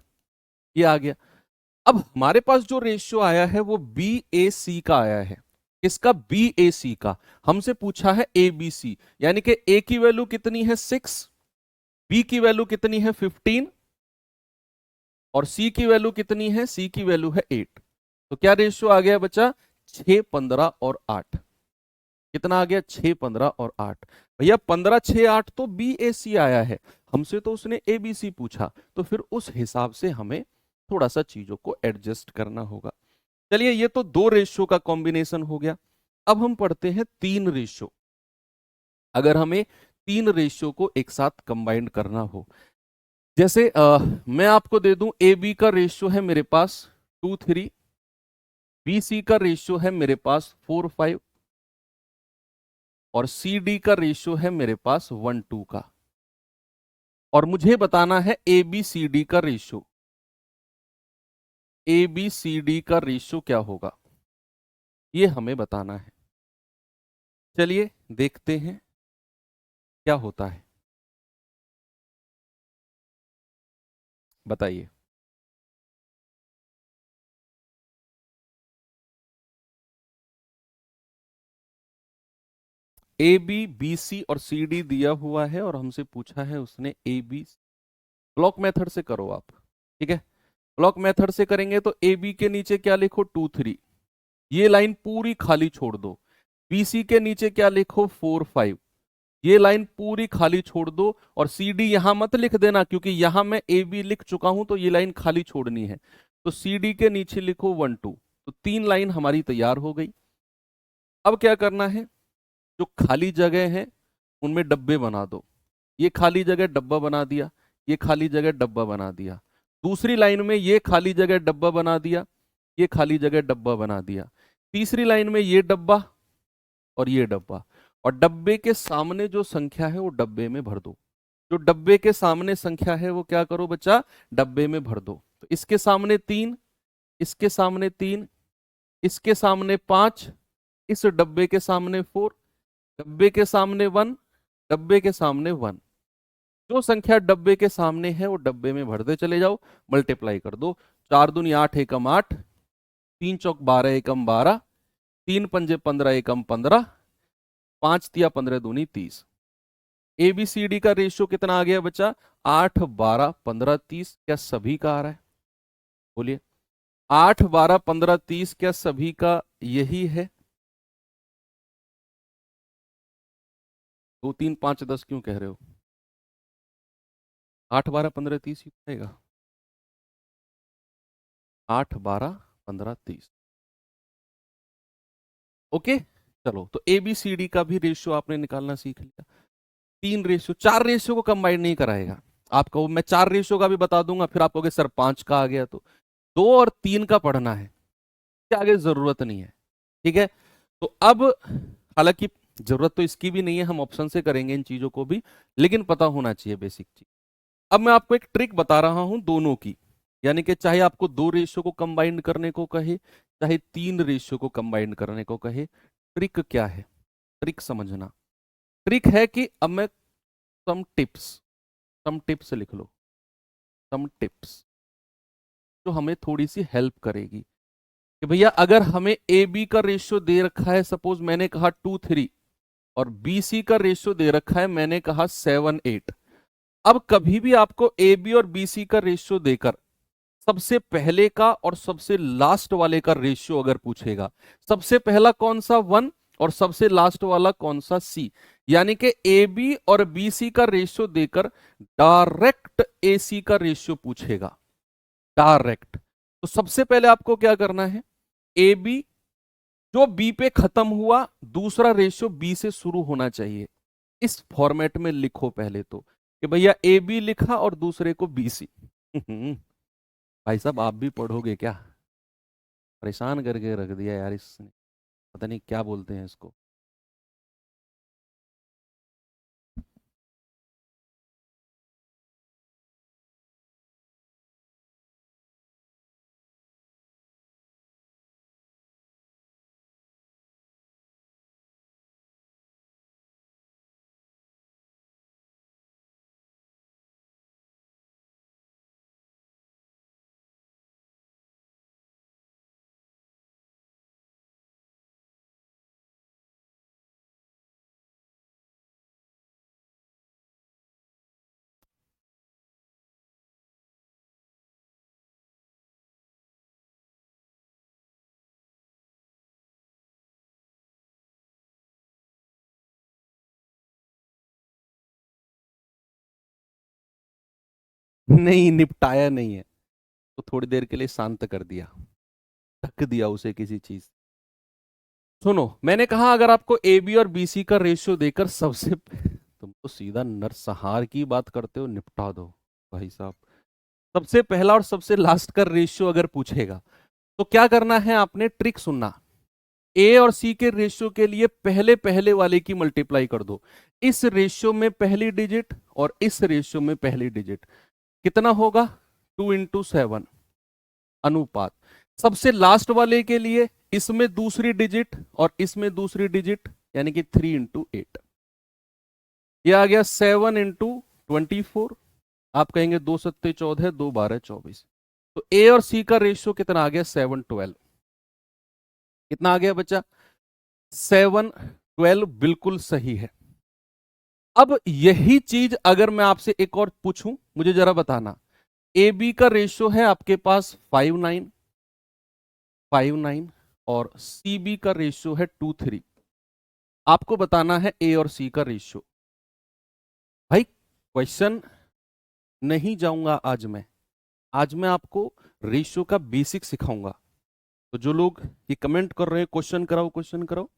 ये आ गया। अब हमारे पास जो रेशियो आया है वो बी ए सी का आया है। किसका, बी ए सी का। हमसे पूछा है ए बी सी, यानी कि ए की वैल्यू कितनी है 6, बी की वैल्यू कितनी है 15 और सी की वैल्यू कितनी है, सी की वैल्यू है 8। तो क्या रेशियो आ गया बच्चा, 6, 15 और 8। कितना आ गया, 6, 15 और 8। भैया 15, 6, 8 तो बी ए सी आया है। हमसे तो उसने ए बी सी पूछा, तो फिर उस हिसाब से हमें थोड़ा सा चीजों को एडजस्ट करना होगा। चलिए, ये तो 2 रेशियो का कॉम्बिनेशन हो गया। अब हम पढ़ते हैं 3 रेशियो। अगर हमें 3 रेशियो को एक साथ कंबाइंड करना हो, जैसे मैं आपको दे दूं ए बी का रेशियो है मेरे पास 2:3, बी सी का रेशियो है मेरे पास 4:5 और सी डी का रेशियो है मेरे पास 1:2 का। और मुझे बताना है ए बी सी डी का ratio. A B C D का रेशियो क्या होगा, ये हमें बताना है। चलिए देखते हैं क्या होता है, बताइए। ए बी बी सी और सी डी दिया हुआ है और हमसे पूछा है उसने ए बी। ब्लॉक मेथड से करो आप, ठीक है। ब्लॉक मेथड से करेंगे तो ए बी के नीचे क्या लिखो, 2, 3। ये लाइन पूरी खाली छोड़ दो। बी सी के नीचे क्या लिखो, 4, 5। ये लाइन पूरी खाली छोड़ दो। और सी डी यहां मत लिख देना, क्योंकि यहां मैं ए बी लिख चुका हूं, तो ये लाइन खाली छोड़नी है। तो सी डी के नीचे लिखो 1, 2। तो 3 लाइन हमारी तैयार हो गई। अब क्या करना है, जो खाली जगह है उनमें डब्बे बना दो। ये खाली जगह डब्बा बना दिया, ये खाली जगह डब्बा बना दिया। दूसरी लाइन में ये खाली जगह डब्बा बना दिया, ये खाली जगह डब्बा बना दिया। तीसरी लाइन में ये डब्बा और ये डब्बा। और डब्बे के सामने जो संख्या है वो डब्बे में भर दो। जो डब्बे के सामने संख्या है वो क्या करो बच्चा, डब्बे में भर दो। तो इसके सामने 3, इसके सामने 3, इसके सामने 5, इस डब्बे के सामने 4, डब्बे के सामने 1, डब्बे के सामने 1। जो संख्या डब्बे के सामने है वो डब्बे में भरते चले जाओ, मल्टीप्लाई कर दो। 4 दूनी 8 एकम 8, 3 चौक 12 एकम 12, 3 पंजे 15 एकम 15, 5 तिया 15 दूनी 30। ए बी सी डी का रेशियो कितना आ गया बच्चा? 8 12 15 30। क्या सभी का आ रहा है? बोलिए। 8 12 15 30 क्या सभी का यही है? 2 3 5 10 क्यों कह रहे हो? 8 12 15 30 ही रहेगा। 8 12 15 30। ओके, चलो तो ए बी सी डी का भी रेशियो आपने निकालना सीख लिया। 3 रेशियो, 4 रेशियो को कंबाइन नहीं कराएगा आपको। मैं 4 रेशियो का भी बता दूंगा, फिर आप कहोगे सर 5 का आ गया। तो 2 और 3 का पढ़ना है, इसके आगे जरूरत नहीं है। ठीक है, तो अब हालांकि जरूरत तो इसकी भी नहीं है, हम ऑप्शन से करेंगे इन चीजों को भी, लेकिन पता होना चाहिए बेसिक चीज। अब मैं आपको एक ट्रिक बता रहा हूं दोनों की, यानी कि चाहे आपको 2 रेशियो को कंबाइन करने को कहे, चाहे 3 रेशियो को कंबाइन करने को कहे, ट्रिक क्या है? ट्रिक समझना। ट्रिक है कि अब मैं सम टिप्स लिख लो, सम टिप्स जो हमें थोड़ी सी हेल्प करेगी कि भैया अगर हमें ए बी का रेशियो दे रखा है, सपोज मैंने कहा 2 3, और बी सी का रेशियो दे रखा है मैंने कहा 7 8। अब कभी भी आपको ए बी और बी सी का रेशियो देकर सबसे पहले का और सबसे लास्ट वाले का रेशियो अगर पूछेगा, सबसे पहला कौन सा 1 और सबसे लास्ट वाला कौन सा सी, यानी कि ए बी और बी सी का रेशियो देकर डायरेक्ट ए सी का रेशियो पूछेगा, डायरेक्ट। तो सबसे पहले आपको क्या करना है? ए बी जो बी पे खत्म हुआ, दूसरा रेशियो बी से शुरू होना चाहिए। इस फॉर्मेट में लिखो पहले तो कि भैया ए बी लिखा और दूसरे को बी सी। भाई साहब आप भी पढ़ोगे क्या? परेशान करके रख दिया यार इसने, पता नहीं क्या बोलते हैं इसको। नहीं, निपटाया नहीं है, तो थोड़ी देर के लिए शांत कर दिया, ढक दिया उसे किसी चीज। सुनो, मैंने कहा अगर आपको ए बी और बी सी का रेशियो देकर सबसे तुम तो सीधा नरसंहार की बात करते हो, निपटा दो भाई साहब। सबसे पहला और सबसे लास्ट का रेशियो अगर पूछेगा तो क्या करना है आपने? ट्रिक सुनना। ए और सी के रेशियो के लिए पहले पहले वाले की मल्टीप्लाई कर दो। इस रेशियो में पहली डिजिट और इस रेशियो में पहली डिजिट कितना होगा? 2 into 7 अनुपात। सबसे लास्ट वाले के लिए इसमें दूसरी डिजिट और इसमें दूसरी डिजिट, यानी कि 3 into 8। यह आ गया 7 into 24। आप कहेंगे 2 सत्ते 14, 2 12 24। तो ए और सी का रेशियो कितना आ गया? 7 12। कितना आ गया बच्चा? 7 12 बिल्कुल सही है। अब यही चीज अगर मैं आपसे एक और पूछूं, मुझे जरा बताना। ए बी का रेशियो है आपके पास 5 9, 5 9, और सी बी का रेशियो है 2 3। आपको बताना है ए और सी का रेशियो। भाई क्वेश्चन नहीं जाऊंगा आज मैं आपको रेशियो का बेसिक सिखाऊंगा। तो जो लोग ये कमेंट कर रहे हैं क्वेश्चन कराओ क्वेश्चन कराओ,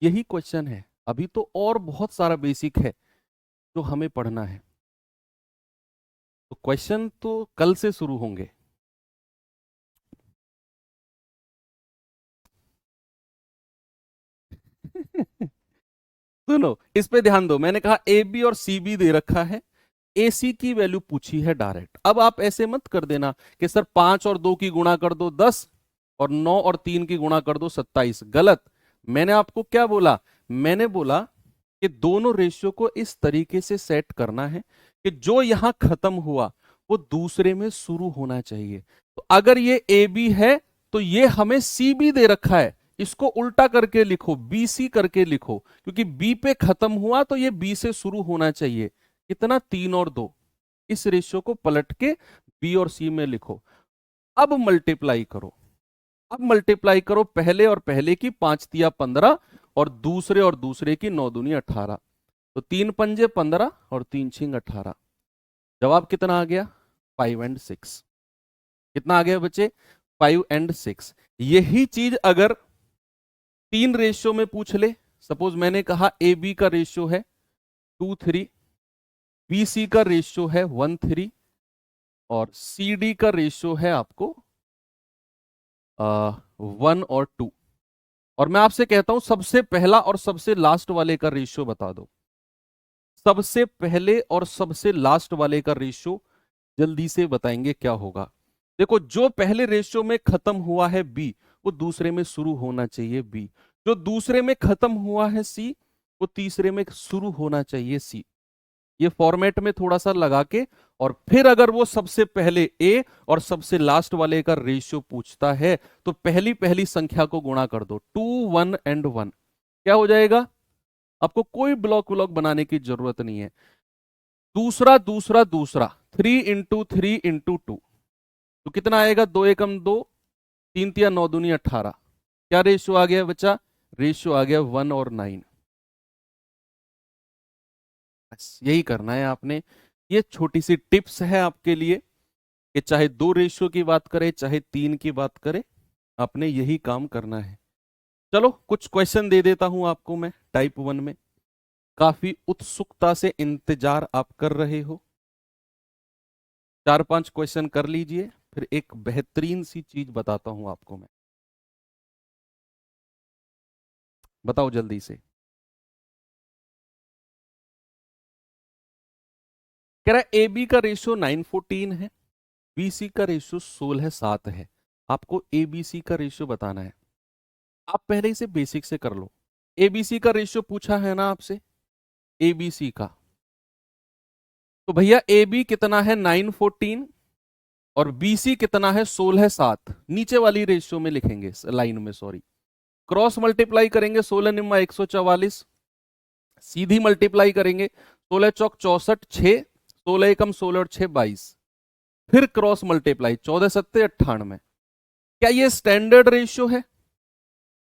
यही क्वेश्चन है। अभी तो और बहुत सारा बेसिक है जो हमें पढ़ना है, तो क्वेश्चन तो कल से शुरू होंगे। सुनो, इस पे ध्यान दो। मैंने कहा ए बी और सी बी दे रखा है, ए सी की वैल्यू पूछी है डायरेक्ट। अब आप ऐसे मत कर देना कि सर 5 और 2 की गुणा कर दो 10, और 9 और 3 की गुणा कर दो 27। गलत। मैंने आपको क्या बोला? मैंने बोला कि दोनों रेशियो को इस तरीके से सेट करना है कि जो यहां खत्म हुआ वो दूसरे में शुरू होना चाहिए। तो अगर ये ए बी है तो ये हमें सी बी दे रखा है, इसको उल्टा करके लिखो, बी सी करके लिखो, क्योंकि बी पे खत्म हुआ तो ये बी से शुरू होना चाहिए। कितना, 3 और 2। इस रेशियो को पलट के बी और सी में लिखो। अब मल्टीप्लाई करो, अब मल्टीप्लाई करो पहले और पहले की 5 तिया 15 और दूसरे की 9 दूनी 18। तो 3 पंजे 15 और 3 छिंग 18। जवाब कितना आ गया, 5 एंड 6। कितना आ गया बच्चे, 5 एंड 6। यही चीज अगर 3 रेशियो में पूछ ले, सपोज मैंने कहा ए बी का रेशियो है 2:3, बी सी का रेशियो है 1:3 और सी डी का रेशियो है आपको 1 और 2, और मैं आपसे कहता हूं सबसे पहला और सबसे लास्ट वाले का रेशियो बता दो। सबसे पहले और सबसे लास्ट वाले का रेशियो जल्दी से बताएंगे क्या होगा। देखो, जो पहले रेशियो में खत्म हुआ है बी, वो दूसरे में शुरू होना चाहिए बी। जो दूसरे में खत्म हुआ है सी, वो तीसरे में शुरू होना चाहिए सी। ये फॉर्मेट में थोड़ा सा लगा के, और फिर अगर वो सबसे पहले ए और सबसे लास्ट वाले का रेशियो पूछता है तो पहली पहली संख्या को गुणा कर दो, 2 1 एंड 1। क्या हो जाएगा, आपको कोई ब्लॉक व्लॉक बनाने की जरूरत नहीं है। दूसरा दूसरा दूसरा 3 इंटू 3 इंटू 2, तो कितना आएगा, 2 एकम 2, 3 तिया 9 दूनी 18। क्या रेशियो आ गया बच्चा, रेशियो आ गया 1 और 9। बस यही करना है आपने। ये छोटी सी टिप्स है आपके लिए कि चाहे 2 रेशियो की बात करें चाहे 3 की बात करें, आपने यही काम करना है। चलो कुछ क्वेश्चन दे देता हूं आपको मैं टाइप 1 में। काफी उत्सुकता से इंतजार आप कर रहे हो। 4-5 क्वेश्चन कर लीजिए, फिर एक बेहतरीन सी चीज बताता हूं आपको मैं। बताओ जल्दी से। कह रहा है ए बी का रेशियो 9:14 है, बी सी का रेशियो 16:7 है। आपको ए बी सी का रेशियो बताना है। आप पहले इसे बेसिक से कर लो। ए बी सी का रेशियो पूछा है ना आपसे, ए बी सी का, तो भैया ए बी कितना है 9:14 और बी सी कितना है 16:7। नीचे वाली रेशियो में लिखेंगे, लाइन में सॉरी। क्रॉस मल्टीप्लाई करेंगे, 16 निम्मा 144, सीधी मल्टीप्लाई करेंगे, 16 चौक 64, 6, 16 एकम 16 और 6 22, फिर क्रॉस मल्टीप्लाई 14 सत्ते 98। क्या ये स्टैंडर्ड रेशियो है?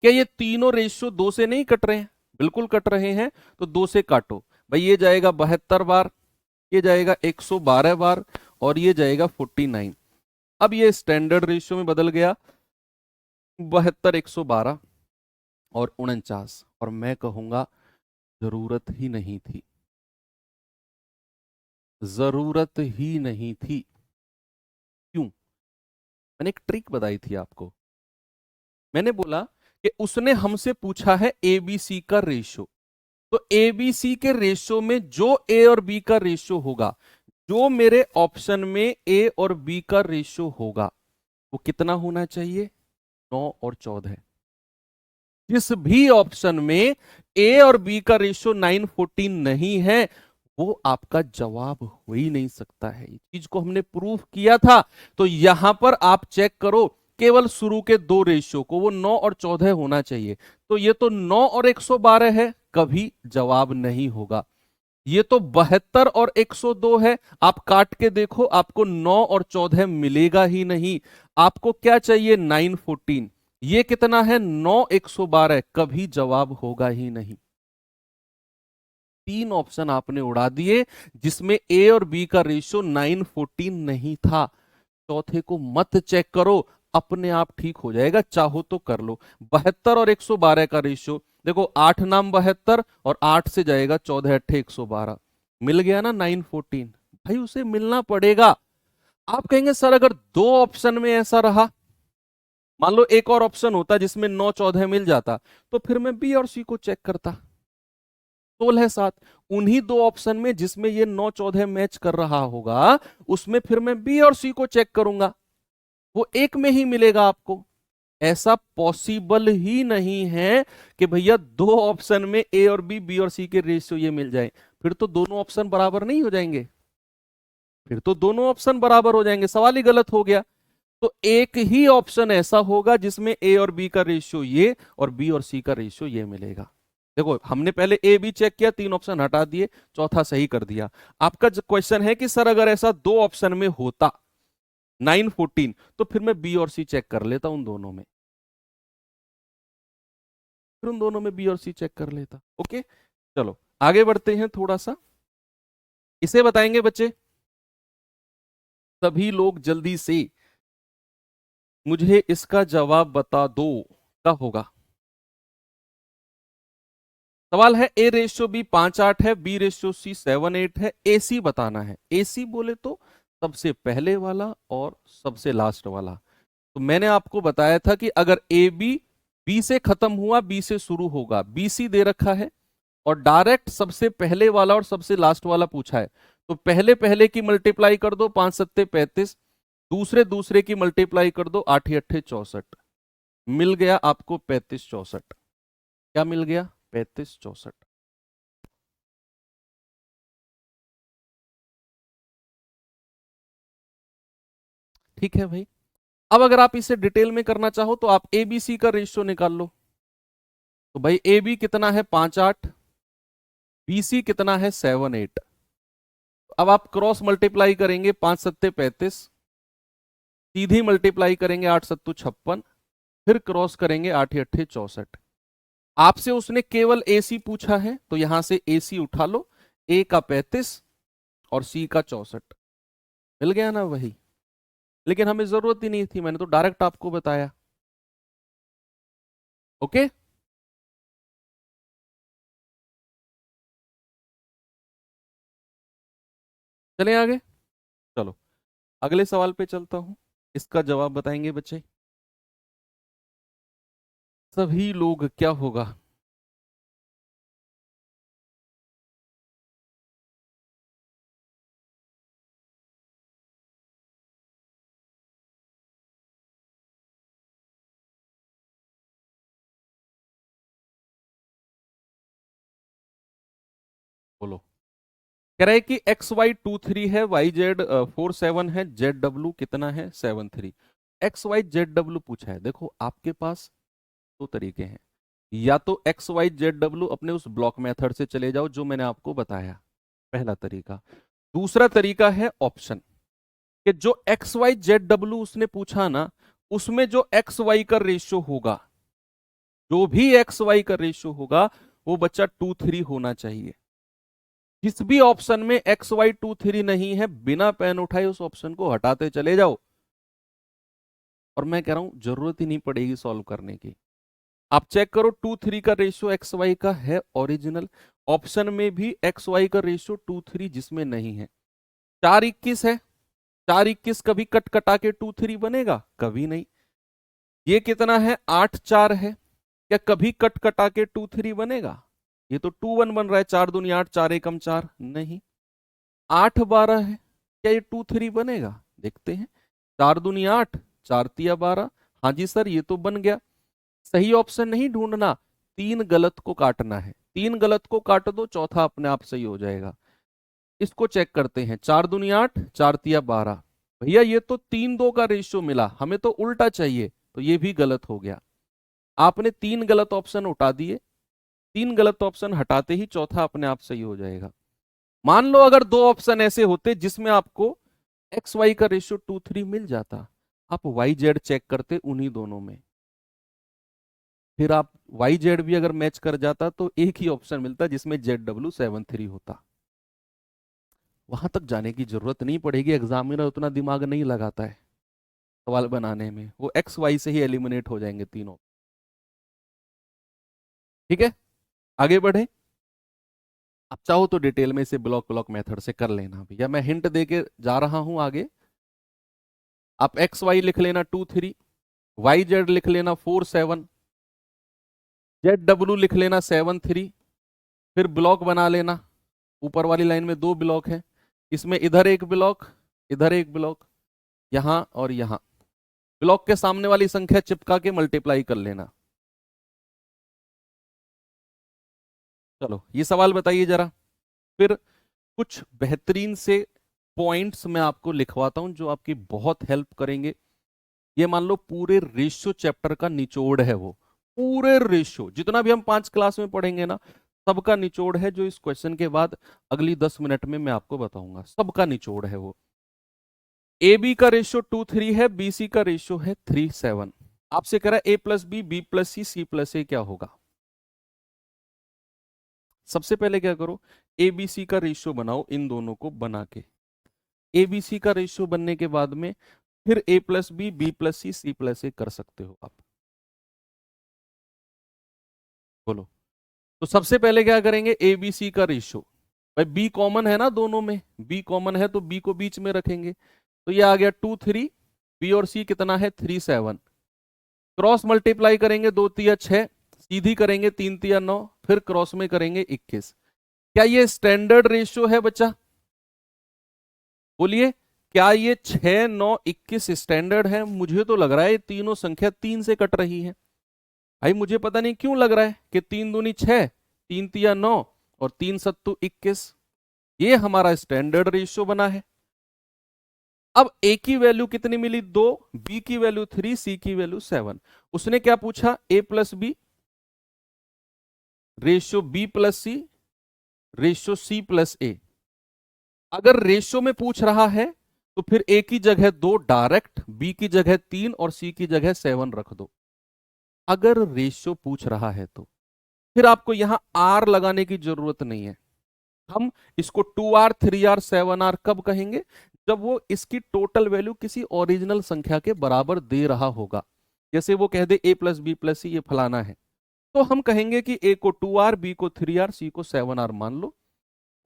क्या ये तीनों रेशियो 2 से नहीं कट रहे हैं? बिल्कुल कट रहे हैं। तो 2 से काटो भाई, ये जाएगा 72 बार, ये जाएगा 112 बार और ये जाएगा 49। अब ये स्टैंडर्ड रेशियो में बदल गया, 72 112 और 49, और मैं कहूंगा जरूरत ही नहीं थी, जरूरत ही नहीं थी। क्यों? मैंने एक ट्रिक बताई थी आपको। मैंने बोला कि उसने हमसे पूछा है एबीसी का रेशियो, तो एबीसी के रेशियो में जो ए और बी का रेशियो होगा, जो मेरे ऑप्शन में ए और बी का रेशियो होगा, वो कितना होना चाहिए, 9 और 14। जिस भी ऑप्शन में ए और बी का रेशियो 9:14 नहीं है, वो आपका जवाब हो ही नहीं सकता है। इस चीज को हमने प्रूफ किया था। तो यहां पर आप चेक करो, केवल शुरू के 2 रेशियो को, वो 9 और 14 होना चाहिए। तो ये तो 9 और 112 है, कभी जवाब नहीं होगा। ये तो 72 और 102 है, आप काट के देखो, आपको 9 और 14 मिलेगा ही नहीं। आपको क्या चाहिए, 9:14। ये कितना है, 9 112, कभी जवाब होगा ही नहीं। 3 ऑप्शन आपने उड़ा दिए जिसमें ए और बी का रेशियो 9:14 नहीं था। चौथे को मत चेक करो, अपने आप ठीक हो जाएगा, चाहो तो कर लो। 72 और 112 का रेशियो देखो, 8 नाम 72 और 8 से जाएगा 14 8 112, मिल गया ना 9:14। भाई उसे मिलना पड़ेगा। आप कहेंगे सर अगर 2 ऑप्शन में ऐसा रहा, मान लो एक और ऑप्शन होता जिसमें 9 14 मिल जाता, तो फिर मैं बी और सी को चेक करता, 16:7। उन्हीं 2 ऑप्शन में जिसमें ये 9 14 मैच कर रहा होगा, उसमें फिर मैं बी और सी को चेक करूंगा, वो एक में ही मिलेगा आपको। ऐसा पॉसिबल ही नहीं है कि भैया दो ऑप्शन में ए और बी और सी के रेशियो ये मिल जाए। फिर तो दोनों ऑप्शन बराबर नहीं हो जाएंगे, फिर तो दोनों ऑप्शन बराबर हो जाएंगे, सवाल ही गलत हो गया। तो एक ही ऑप्शन ऐसा होगा जिसमें ए और बी का रेशियो ये और बी और सी का रेशियो ये मिलेगा। देखो हमने पहले ए बी चेक किया, तीन ऑप्शन हटा दिए, चौथा सही कर दिया। आपका क्वेश्चन है कि सर अगर ऐसा दो ऑप्शन में होता 9 14, तो फिर मैं बी और सी चेक कर लेता उन दोनों में, फिर उन दोनों में बी और सी चेक कर लेता। ओके चलो आगे बढ़ते हैं थोड़ा सा, इसे बताएंगे बच्चे सभी लोग जल्दी से, मुझे इसका जवाब बता दो क्या होगा। सवाल है ए रेशियो बी 5 8 है, बी रेशियो सी 7 8 है, ए सी बताना है। ए सी बोले तो सबसे पहले वाला और सबसे लास्ट वाला। तो मैंने आपको बताया था कि अगर ए बी बी से खत्म हुआ बी से शुरू होगा, बी सी दे रखा है और डायरेक्ट सबसे पहले वाला और सबसे लास्ट वाला पूछा है, तो पहले पहले की मल्टीप्लाई कर दो 5 7 35, दूसरे दूसरे की मल्टीप्लाई कर दो 8 8 64, मिल गया आपको 35 64। क्या मिल गया? 35 64। ठीक है भाई। अब अगर आप इसे डिटेल में करना चाहो तो आप ए बी सी का रेशियो निकाल लो। तो भाई ए बी कितना है 5 8, बी सी कितना है 7 8। अब आप क्रॉस मल्टीप्लाई करेंगे 5 7 35, सीधी मल्टीप्लाई करेंगे 8 7 56, फिर क्रॉस करेंगे 8 8 64। आपसे उसने केवल ए सी पूछा है तो यहां से ए सी उठा लो, ए का 35 और सी का 64, मिल गया ना वही। लेकिन हमें जरूरत ही नहीं थी, मैंने तो डायरेक्ट आपको बताया। ओके चलें आगे। चलो अगले सवाल पे चलता हूं, इसका जवाब बताएंगे बच्चे सभी लोग। क्या होगा? बोलो। कह रहा है कि एक्स वाई 2 3 है, वाई जेड 4 7 है, जेड डब्ल्यू कितना है 7 3। एक्स वाई जेड डब्ल्यू पूछा है। देखो आपके पास दो तरीके हैं, या तो एक्स वाई जेड डब्ल्यू अपने उस ब्लॉक मेथड से चले जाओ जो मैंने आपको बताया, पहला तरीका। दूसरा तरीका है ऑप्शन, कि जो एक्स वाई जेड डब्ल्यू उसने पूछा ना, उसमें जो एक्स वाई का रेशियो होगा, जो भी एक्स वाई का रेशियो होगा वो बच्चा 2 3 होना चाहिए। जिस भी ऑप्शन में एक्स वाई 2 3 नहीं है, बिना पेन उठाए उस ऑप्शन को हटाते चले जाओ, और मैं कह रहा हूं जरूरत ही नहीं पड़ेगी सॉल्व करने की। आप चेक करो 2 3 का रेशियो एक्स वाई का है ओरिजिनल, ऑप्शन में भी एक्स वाई का रेशियो 2 3 जिसमें नहीं है। 4 21 है, 4 21 कभी कट कटा के 2 3 बनेगा? कभी नहीं। ये कितना है 8 4 है, क्या कभी कट कटा के 2 3 बनेगा? ये तो 2 1 बन रहा है, 4 दूनी 8, 4 एकम 4, नहीं। 8 12 है, क्या ये 2 3 बनेगा? देखते हैं। 4 दूनी 8, 4 तिया 12, हाँ जी सर ये तो बन गया। सही ऑप्शन नहीं ढूंढना, तीन गलत को काटना है, तीन गलत को काट दो चौथा अपने आप सही हो जाएगा। इसको चेक करते हैं, 4 दूनी 8, 4 तिया 12। भैया ये तो 3 2 का रेशियो मिला, हमें तो उल्टा चाहिए, तो ये भी गलत हो गया। आपने तीन गलत ऑप्शन उठा दिए, तीन गलत ऑप्शन हटाते ही चौथा अपने आप सही हो जाएगा। मान लो अगर दो ऑप्शन ऐसे होते जिसमें आपको एक्स वाई का रेशियो 2 3 मिल जाता, आप वाई जेड चेक करते उन्हीं दोनों में, फिर आप वाई जेड भी अगर मैच कर जाता तो एक ही ऑप्शन मिलता जिसमें जेड डब्ल्यू 7 3 होता। वहां तक जाने की जरूरत नहीं पड़ेगी, एग्जामिनर उतना दिमाग नहीं लगाता है सवाल बनाने में, वो एक्स वाई से ही एलिमिनेट हो जाएंगे तीनों। ठीक है आगे बढ़े। आप चाहो तो डिटेल में इसे ब्लॉक ब्लॉक मेथड से कर लेना भैया, मैं हिंट दे के जा रहा हूं आगे। आप एक्स वाई लिख लेना 2 3, वाई जेड लिख लेना 4 7, जेड डब्ल्यू लिख लेना 7 3, फिर ब्लॉक बना लेना। ऊपर वाली लाइन में दो ब्लॉक है, इसमें इधर एक ब्लॉक, इधर एक ब्लॉक, यहां और यहां। ब्लॉक के सामने वाली संख्या चिपका के मल्टीप्लाई कर लेना। चलो ये सवाल बताइए जरा। फिर कुछ बेहतरीन से पॉइंट्स मैं आपको लिखवाता हूं जो आपकी बहुत हेल्प करेंगे। ये मान लो पूरे रेशियो चैप्टर का निचोड़ है, वो पूरे रेशियो जितना भी हम 5 क्लास में पढ़ेंगे ना, सबका निचोड़ है, जो इस क्वेश्चन के बाद अगली 10 मिनट में मैं आपको बताऊंगा, सबका निचोड़ है वो। ए बी का रेशियो 2:3 है, बी सी का रेशियो है 3:7। आपसे कह रहा है a + b + c + a क्या होगा। सबसे पहले क्या करो, ए बी सी का रेशियो बनाओ, इन दोनों को बना के। ए बी सी का रेशियो बनने के बाद में फिर a + b + c + a कर सकते हो आप। बोलो। तो सबसे पहले क्या करेंगे, ए बी सी का रेशियो, भाई बी कॉमन है ना दोनों में, बी कॉमन है तो बी को बीच में रखेंगे, तो ये आ गया 2:3, बी और सी कितना है 3:7। क्रॉस मल्टीप्लाई करेंगे, 2×3 = 6, सीधी करेंगे 3×3 = 9, फिर क्रॉस में करेंगे 21। क्या ये स्टैंडर्ड रेशियो है बच्चा? बोलिए, क्या ये 6, 9, 21 स्टैंडर्ड है? मुझे तो लग रहा है ये तीनों संख्या 3 से कट रही है। भाई मुझे पता नहीं क्यों लग रहा है कि 3 दूनी 6, 3×3 = 9 और 3×7 = 21, ये हमारा स्टैंडर्ड रेशियो बना है। अब ए की वैल्यू कितनी मिली, 2, बी की वैल्यू 3, सी की वैल्यू 7। उसने क्या पूछा, a + b ratio b + c ratio c + a। अगर रेशियो में पूछ रहा है तो फिर a की जगह 2 डायरेक्ट, b की जगह 3 और c की जगह 7 रख दो। अगर रेशियो पूछ रहा है तो फिर आपको यहां r लगाने की जरूरत नहीं है। हम इसको 2r, 3r, 7r कब कहेंगे, जब वो इसकी टोटल वैल्यू किसी ओरिजिनल संख्या के बराबर दे रहा होगा। जैसे वो कह दे a + b + c ये फलाना है, तो हम कहेंगे कि a को 2r, b को 3r, c को 7r मान लो,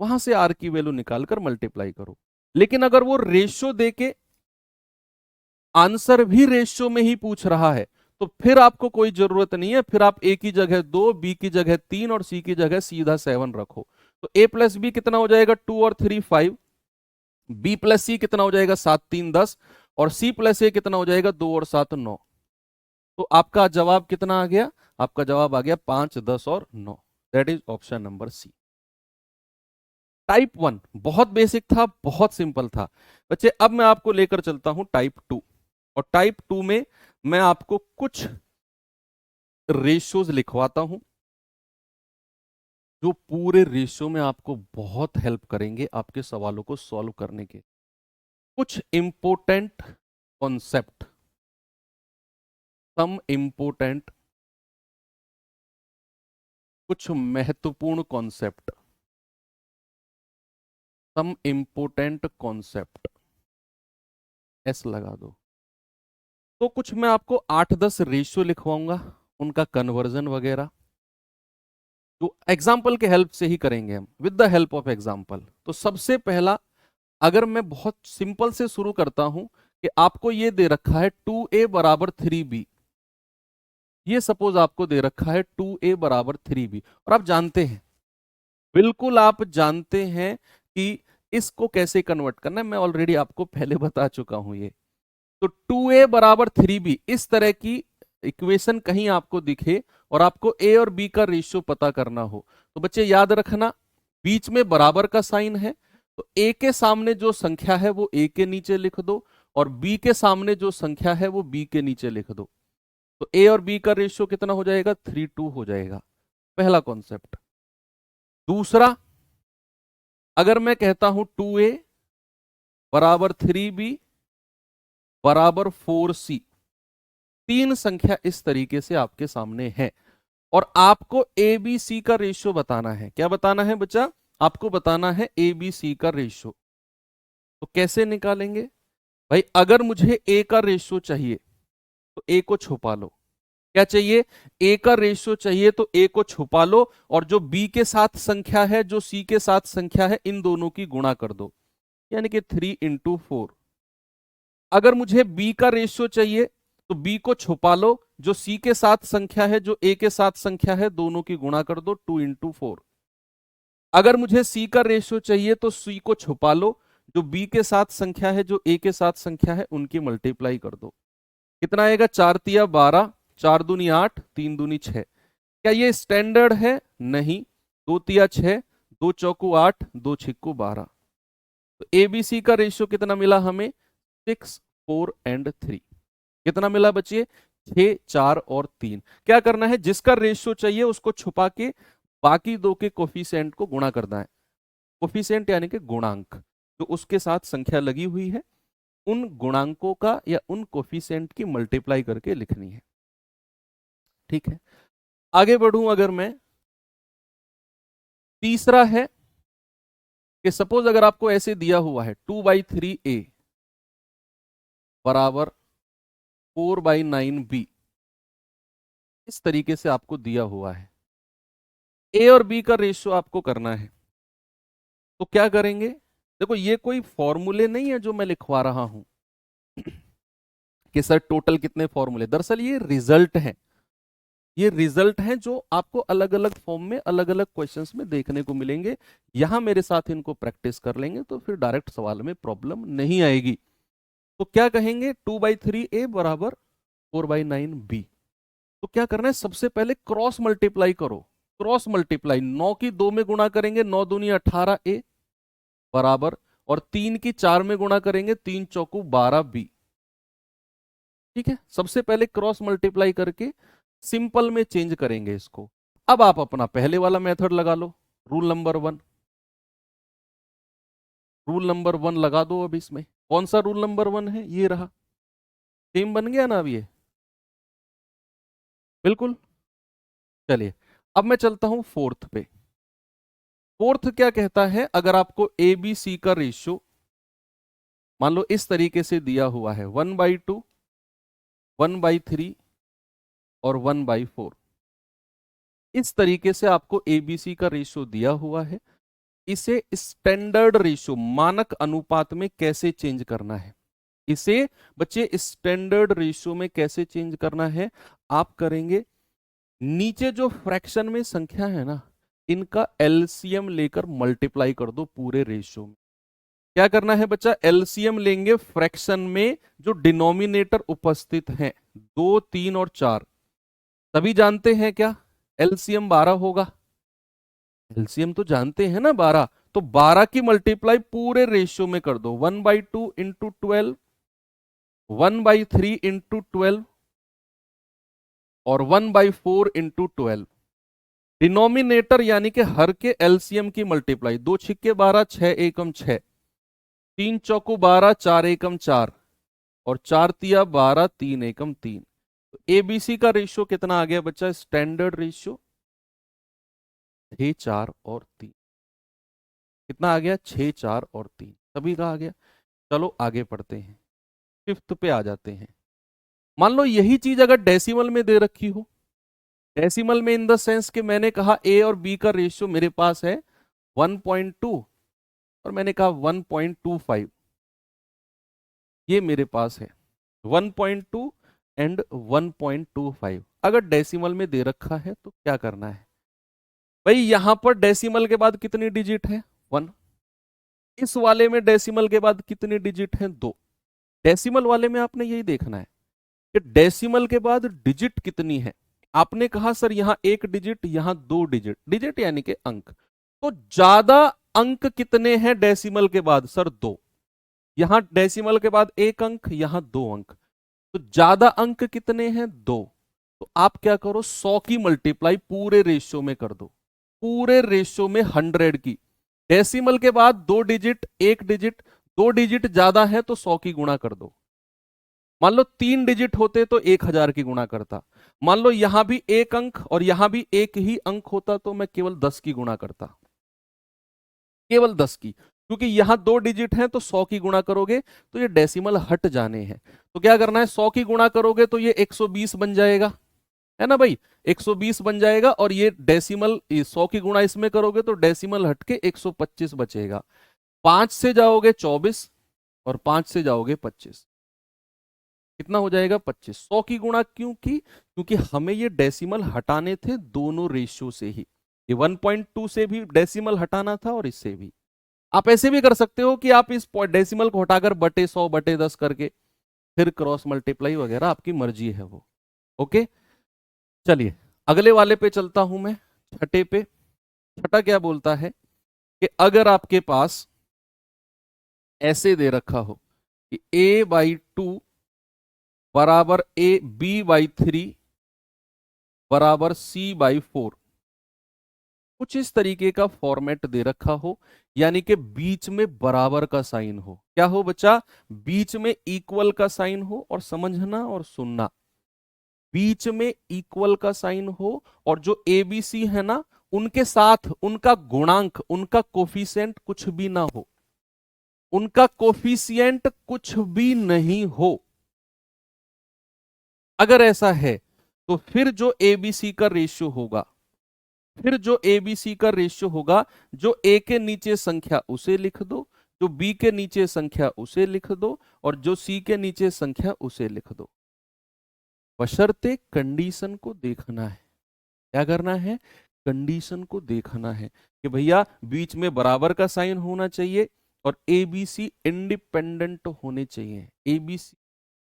वहां से r की वैल्यू निकालकर मल्टीप्लाई करो। लेकिन अगर वो रेशियो देके आंसर भी रेशियो में ही पूछ रहा है तो फिर आपको कोई जरूरत नहीं है, फिर आप a की जगह 2, b की जगह 3 और c की जगह सीधा 7 रखो। तो a + b कितना हो जाएगा, 2 और 3 5, b + c कितना हो जाएगा, 7, 3 10 और c + a कितना हो जाएगा, 2 और 7 9। तो आपका जवाब कितना आ गया, आपका जवाब आ गया 5, 10 और 9। That is option number C. Type 1 बहुत बेसिक था, बहुत सिंपल था बच्चे। अब मैं आपको लेकर चलता हूं टाइप 2, और टाइप 2 में मैं आपको कुछ रेशियोज लिखवाता हूं जो पूरे रेशियो में आपको बहुत हेल्प करेंगे आपके सवालों को सॉल्व करने के। कुछ इंपोर्टेंट कॉन्सेप्ट, सम इंपोर्टेंट, कुछ महत्वपूर्ण कॉन्सेप्ट, सम इंपोर्टेंट कॉन्सेप्ट, एस लगा दो। तो कुछ मैं आपको 8-10 रेशियो लिखवाऊंगा, उनका कन्वर्जन वगैरह, तो एग्जाम्पल के हेल्प से ही करेंगे हम, with the help of example. तो सबसे पहला, अगर मैं बहुत सिंपल से शुरू करता हूं कि आपको ये दे रखा है 2a = 3b, ये सपोज आपको दे रखा है 2a = 3b, और आप जानते हैं, बिल्कुल आप जानते हैं कि इसको कैसे कन्वर्ट करना है, मैं ऑलरेडी आपको पहले बता चुका हूं ये। तो 2a = 3b, इस तरह की इक्वेशन कहीं आपको दिखे और आपको a और b का रेशियो पता करना हो, तो बच्चे याद रखना, बीच में बराबर का साइन है, तो a के सामने जो संख्या है वो a के नीचे लिख दो, और b के सामने जो संख्या है वो b के नीचे लिख दो। तो a और b का रेशियो कितना हो जाएगा, 3:2 हो जाएगा। पहला कॉन्सेप्ट। दूसरा, अगर मैं कहता हूं 2a = 3b = 4c, तीन संख्या इस तरीके से आपके सामने है, और आपको ए बी सी का रेशियो बताना है। क्या बताना है बच्चा, आपको बताना है ए बी सी का रेशियो। तो कैसे निकालेंगे भाई, अगर मुझे ए का रेशियो चाहिए तो ए को छुपा लो। क्या चाहिए, ए का रेशियो चाहिए, तो ए को छुपा लो, और जो बी के साथ संख्या है, जो सी के साथ संख्या है, इन दोनों की गुणा कर दो, यानी कि 3×4। अगर मुझे b का रेशियो चाहिए तो b को छुपा लो, जो c के साथ संख्या है, जो a के साथ संख्या है, दोनों की गुणा कर दो, 2×4। अगर मुझे c का रेशियो चाहिए तो c को छुपा लो, जो b के साथ संख्या है, जो a के साथ संख्या है, उनकी मल्टीप्लाई कर दो। कितना आएगा? 4 तिया 12, 4 दूनी 8, 3 दूनी 6। क्या ये स्टैंडर्ड है? नहीं। 2 तिया 6, 2 चौकू 8, 2 छिक्कू 12। तो एबीसी का रेशियो कितना मिला हमें? 6, 4 एंड 3। कितना मिला बच्चे? 6, 4 और 3। क्या करना है? जिसका रेशियो चाहिए उसको छुपा के बाकी दो के कोफिशिएंट को गुणा करना है। कोफिशिएंट यानी कि गुणांक, तो उसके साथ संख्या लगी हुई है, उन गुणांकों का या उन कोफिशिएंट की मल्टीप्लाई करके लिखनी है। ठीक है, आगे बढ़ूं अगर मैं, तीसरा है कि सपोज अगर आपको ऐसे दिया हुआ है 2/3a बराबर 4/9b, इस तरीके से आपको दिया हुआ है। ए और बी का रेशियो आपको करना है, तो क्या करेंगे? देखो ये कोई फॉर्मूले नहीं है जो मैं लिखवा रहा हूं कि सर टोटल कितने फॉर्मूले, दरअसल ये रिजल्ट है। ये रिजल्ट हैं जो आपको अलग अलग फॉर्म में अलग अलग क्वेश्चंस में देखने को मिलेंगे। यहां मेरे साथ इनको प्रैक्टिस कर लेंगे तो फिर डायरेक्ट सवाल में प्रॉब्लम नहीं आएगी। तो क्या कहेंगे? 2/3a बराबर 4/9b। तो क्या करना है? सबसे पहले क्रॉस मल्टीप्लाई करो। क्रॉस मल्टीप्लाई, 9 की 2 में गुणा करेंगे 9 दूनी 18a बराबर, और 3 की 4 में गुणा करेंगे 3 चौकू 12b। ठीक है, सबसे पहले क्रॉस मल्टीप्लाई करके सिंपल में चेंज करेंगे इसको। अब आप अपना पहले वाला मेथड लगा लो, रूल नंबर 1। रूल नंबर 1 लगा दो। अब इसमें कौन सा रूल नंबर 1 है? ये रहा। सेम बन गया ना अब ये? बिल्कुल। चलिए अब मैं चलता हूं फोर्थ पे। फोर्थ क्या कहता है? अगर आपको ए बी सी का रेशियो मान लो इस तरीके से दिया हुआ है 1/2, 1/3 और 1/4, इस तरीके से आपको एबीसी का रेशियो दिया हुआ है, इसे स्टैंडर्ड रेशियो मानक अनुपात में कैसे चेंज करना है? इसे बच्चे स्टैंडर्ड रेशियो में कैसे चेंज करना है? आप करेंगे, नीचे जो फ्रैक्शन में संख्या है ना, इनका एलसीएम लेकर मल्टीप्लाई कर दो पूरे रेशियो में। क्या करना है बच्चा? एलसीएम लेंगे फ्रैक्शन में जो डिनोमिनेटर उपस्थित हैं, 2, 3 और 4। सभी जानते हैं क्या एलसीएम 12 होगा? एलसीएम तो जानते हैं ना 12। तो 12 की मल्टीप्लाई पूरे रेशियो में कर दो, 1/2 इंटू 12, 1/3 इंटू 12 और 1/4 इंटू 12। डिनोमिनेटर यानी कि हर के एलसीएम की मल्टीप्लाई, 2 छिक्के 12, 6 एकम 6, 3 चौकू 12, 4 एकम 4 और 4 तिया 12, 3 एकम 3। तो एबीसी का रेशियो कितना आ गया बच्चा? स्टैंडर्ड रेशियो 6, 4 और 3। कितना आ गया? 6, 4 और 3, सभी का आ गया। चलो आगे पढ़ते हैं, फिफ्थ पे आ जाते हैं। मान लो यही चीज अगर डेसिमल में दे रखी हो, डेसिमल में इन द सेंस कि मैंने कहा ए और बी का रेशियो मेरे पास है 1.2 और मैंने कहा 1.25, ये मेरे पास है 1.2 एंड 1.25। अगर डेसिमल में दे रखा है तो क्या करना है भाई? यहां पर डेसिमल के बाद कितनी डिजिट है? 1। इस वाले में डेसिमल के बाद कितनी डिजिट है? 2। डेसिमल वाले में आपने यही देखना है कि डेसिमल के बाद डिजिट कितनी है। आपने कहा सर यहां एक डिजिट, यहां 2 डिजिट, डिजिट यानी कि अंक, तो ज्यादा अंक कितने हैं डेसिमल के बाद? सर 2। यहां डेसिमल के बाद एक अंक, यहां 2 अंक, तो ज्यादा अंक कितने हैं? 2। तो आप क्या करो? 100 की मल्टीप्लाई पूरे रेशियो में कर दो, पूरे रेशियो में 100 की। डेसिमल के बाद 2 डिजिट, एक डिजिट, 2 डिजिट ज्यादा है तो 100 की गुणा कर दो। मान लो 3 डिजिट होते तो 1000 की गुणा करता। मान लो यहां भी एक अंक और यहां भी एक ही अंक होता तो मैं केवल 10 की गुणा करता, केवल 10 की, क्योंकि यहां 2 डिजिट हैं तो 100 की गुणा करोगे तो ये डेसिमल हट जाने हैं। तो क्या करना है? 100 की गुणा करोगे तो ये 120 बन जाएगा, है ना भाई? 120 बन जाएगा और ये डेसिमल 100 की गुणा इसमें करोगे तो डेसिमल हट के 125 बचेगा। 5 से जाओगे 24 और 5 से जाओगे 25, कितना हो जाएगा? 25। 100 की गुणा क्यों की? क्योंकि हमें ये डेसिमल हटाने थे दोनों रेशियो से ही, ये 1.2 से भी डेसिमल हटाना था और इससे भी। आप ऐसे भी कर सकते हो कि आप इस डेसिमल को हटाकर बटे 100 बटे 10 करके फिर क्रॉस मल्टीप्लाई वगैरह आपकी मर्जी है वो। ओके, चलिए अगले वाले पे चलता हूं मैं, छठे पे। छठा क्या बोलता है कि अगर आपके पास ऐसे दे रखा हो कि a/2 बराबर b/3 बराबर c/4, कुछ इस तरीके का फॉर्मेट दे रखा हो, यानी कि बीच में बराबर का साइन हो। क्या हो बच्चा? बीच में इक्वल का साइन हो। और समझना और सुनना, बीच में इक्वल का साइन हो और जो एबीसी है ना, उनके साथ उनका गुणांक, उनका कोफिशिएंट कुछ भी ना हो, उनका कोफिशिएंट कुछ भी नहीं हो। अगर ऐसा है तो फिर जो एबीसी का रेशियो होगा, फिर जो एबीसी का रेशियो होगा, जो ए के नीचे संख्या उसे लिख दो, जो बी के नीचे संख्या उसे लिख दो, और जो सी के नीचे संख्या उसे लिख दो। बशर्ते कंडीशन को देखना है। क्या करना है? कंडीशन को देखना है कि भैया बीच में बराबर का साइन होना चाहिए और एबीसी इंडिपेंडेंट होने चाहिए, एबीसी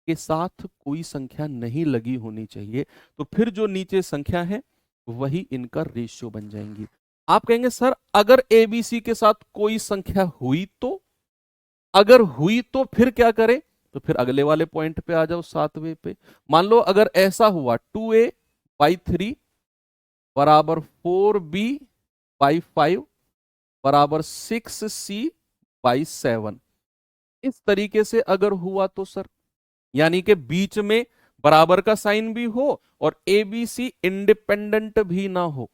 के साथ कोई संख्या नहीं लगी होनी चाहिए। तो फिर जो नीचे संख्या है वही इनका रेशियो बन जाएंगी। आप कहेंगे सर अगर एबीसी के साथ कोई संख्या हुई तो, अगर हुई तो फिर क्या करें? तो फिर अगले वाले पॉइंट पे आ जाओ, 7वें पे। मान लो अगर ऐसा हुआ 2a/3 बराबर 4b/5 बराबर 6c/7, इस तरीके से अगर हुआ तो सर, यानी कि बीच में बराबर का साइन भी हो और एबीसी इंडिपेंडेंट भी ना हो,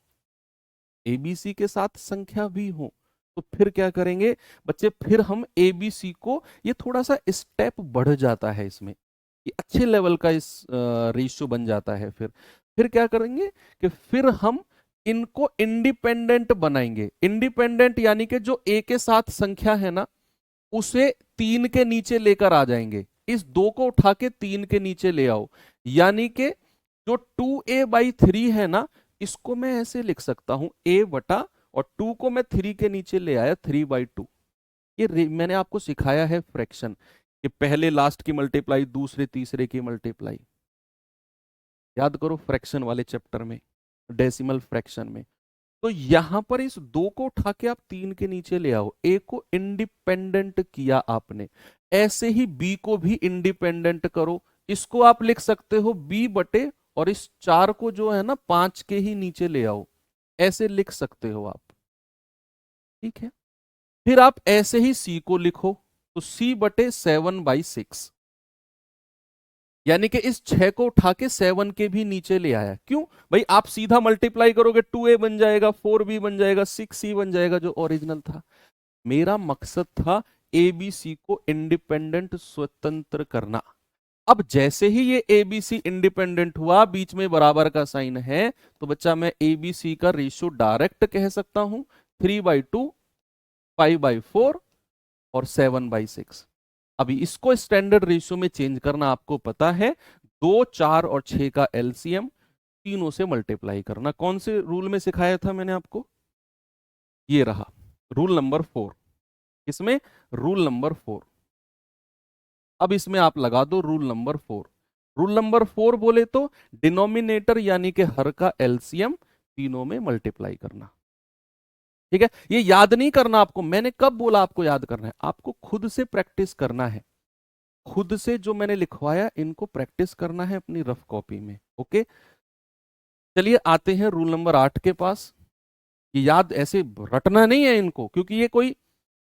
एबीसी के साथ संख्या भी हो, तो फिर क्या करेंगे बच्चे? फिर हम एबीसी को, ये थोड़ा सा स्टेप बढ़ जाता है इसमें, ये अच्छे लेवल का इस रेशियो बन जाता है। फिर क्या करेंगे कि फिर हम इनको इंडिपेंडेंट बनाएंगे। इंडिपेंडेंट यानी कि जो ए के साथ संख्या है ना, उसे 3 के नीचे लेकर आ जाएंगे। इस 2 को उठा के 3 के नीचे ले आओ, यानी कि जो 2a/3 है ना, इसको मैं ऐसे लिख सकता हूं a बटा, और 2 को मैं 3 के नीचे ले आया 3/2। ये मैंने आपको सिखाया है फ्रैक्शन, कि पहले लास्ट की मल्टीप्लाई, दूसरे तीसरे की मल्टीप्लाई। याद करो फ्रैक्शन वाले चैप्टर में, डेसिमल फ्रैक्शन में। तो यहां पर इस 2 को उठा के आप 3 के नीचे ले आओ, ए को इंडिपेंडेंट किया आपने। ऐसे ही बी को भी इंडिपेंडेंट करो, इसको आप लिख सकते हो बी बटे, और इस 4 को जो है ना 5 के ही नीचे ले आओ, ऐसे लिख सकते हो आप। ठीक है, फिर आप ऐसे ही सी को लिखो, तो सी बटे 7/6, यानी कि इस 6 को उठा के 7 के भी नीचे ले आया। क्यों भाई? आप सीधा मल्टीप्लाई करोगे 2a बन जाएगा, 4b बन जाएगा, 6c बन जाएगा, जो ओरिजिनल था। मेरा मकसद था एबीसी को इंडिपेंडेंट, स्वतंत्र करना। अब जैसे ही ये एबीसी इंडिपेंडेंट हुआ, बीच में बराबर का साइन है, तो बच्चा मैं एबीसी का रेशियो डायरेक्ट कह सकता हूं 3/2, 5/4 और 7/6। अभी इसको स्टैंडर्ड रेशियो में चेंज करना आपको पता है, 2, 4 और 6 का एलसीएम, तीनों से मल्टीप्लाई करना। कौन से रूल में सिखाया था मैंने आपको? ये रहा रूल नंबर 4। इसमें रूल नंबर 4, अब इसमें आप लगा दो रूल नंबर 4। रूल नंबर 4 बोले तो डिनोमिनेटर यानी कि हर का एलसीएम तीनों में मल्टीप्लाई करना। ठीक है, ये याद नहीं करना आपको, मैंने कब बोला आपको याद करना है? आपको खुद से प्रैक्टिस करना है, खुद से जो मैंने लिखवाया इनको प्रैक्टिस करना है अपनी रफ कॉपी में। ओके, चलिए आते हैं रूल नंबर 8 के पास। ये याद ऐसे रटना नहीं है इनको, क्योंकि ये कोई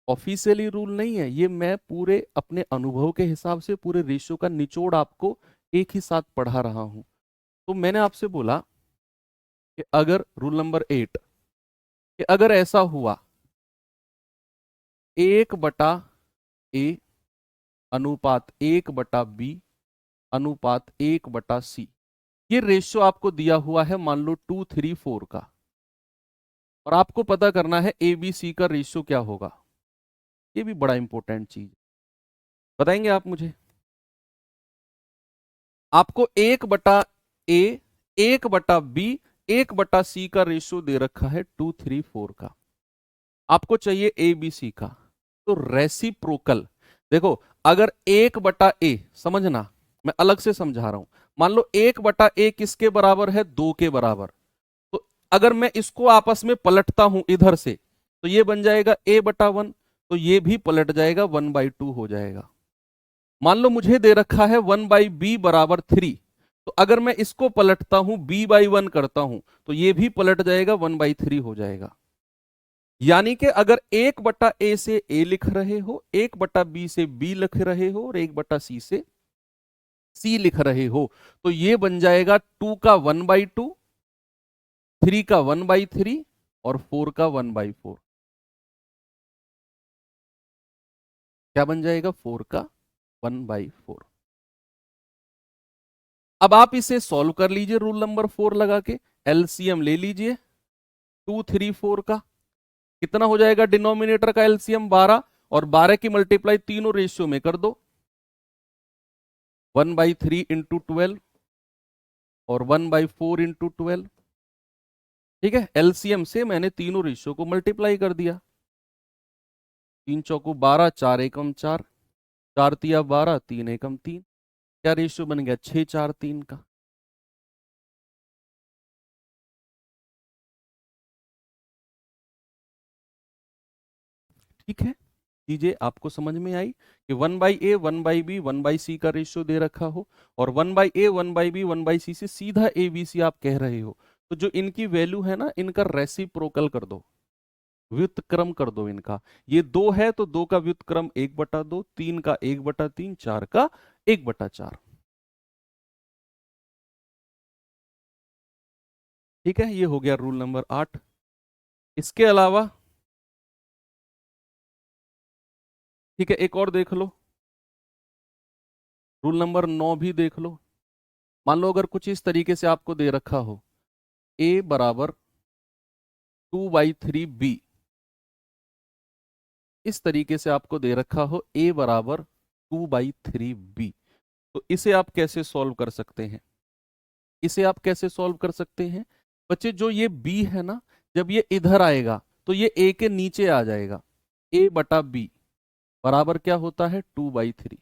ऑफिशियली रूल नहीं है, ये मैं पूरे अपने अनुभव के हिसाब से पूरे रेशियो का निचोड़ आपको एक ही साथ पढ़ा रहा हूं। तो मैंने आपसे बोला कि अगर रूल नंबर 8, कि अगर ऐसा हुआ 1/a अनुपात 1/b अनुपात 1/c, ये रेशियो आपको दिया हुआ है मान लो 2, 3, 4 का, और आपको पता करना है ए बी सी का रेशियो क्या होगा। ये भी बड़ा इंपॉर्टेंट चीज बताएंगे आप मुझे। आपको 1/a 1/b 1/c का रेशियो दे रखा है 2, 3, 4 का, आपको चाहिए ए बी सी का। तो रेसिप्रोकल, देखो, अगर 1/a, समझना, मैं अलग से समझा रहा हूं। मान लो 1/a किसके बराबर है? 2 के बराबर। तो अगर मैं इसको आपस में पलटता हूं इधर से, तो ये बन जाएगा a/1, तो ये भी पलट जाएगा, 1/2 हो जाएगा। मान लो मुझे दे रखा है 1/b बराबर 3, तो अगर मैं इसको पलटता हूं, b/1 करता हूं, तो ये भी पलट जाएगा, 1/3 हो जाएगा। यानी कि अगर 1/a से a लिख रहे हो, 1/b से b लिख रहे हो, और 1/c से c लिख रहे हो, तो ये बन जाएगा 2 का 1/2, 3 का 1/3 और 4 का 1/4। क्या बन जाएगा? 4 का 1/4। अब आप इसे सॉल्व कर लीजिए रूल नंबर 4 लगा के, एलसीएम ले लीजिए 2, 3, 4 का। कितना हो जाएगा? डिनोमिनेटर का एलसीएम 12, और 12 की मल्टीप्लाई तीनों रेशियो में कर दो, 1/3 इंटू 12 और 1/4 इंटू 12। ठीक है, एलसीएम से मैंने तीनों रेशियो को मल्टीप्लाई कर दिया। 3 चौको 12, 4 एकम 4, 4 तिया 12, 3 एकम 3। क्या रेशियो बन गया? 6, 4, 3 का। ठीक है, चीजें आपको समझ में आई कि 1/a, 1/b, 1/c का रेशियो दे रखा हो, और 1/a, 1/b, 1/c से सीधा abc आप कह रहे हो, तो जो इनकी वैल्यू है ना, इनका रेसिप्रोकल कर दो, व्युत्क्रम कर दो इनका। ये 2 है तो 2 का व्युत्क्रम 1/2, 3 का 1/3, 4 का 1/4। ठीक है, ये हो गया रूल नंबर 8। इसके अलावा ठीक है, एक और देख लो, रूल नंबर 9 भी देख लो। मान लो अगर कुछ इस तरीके से आपको दे रखा हो, a बराबर 2/3b, इस तरीके से आपको दे रखा हो a बराबर 2/3b, तो इसे आप कैसे सॉल्व कर सकते हैं? इसे आप कैसे सॉल्व कर सकते हैं बच्चे? जो ये b है ना, जब ये इधर आएगा तो ये a के नीचे आ जाएगा। a/b बराबर क्या होता है? 2/3।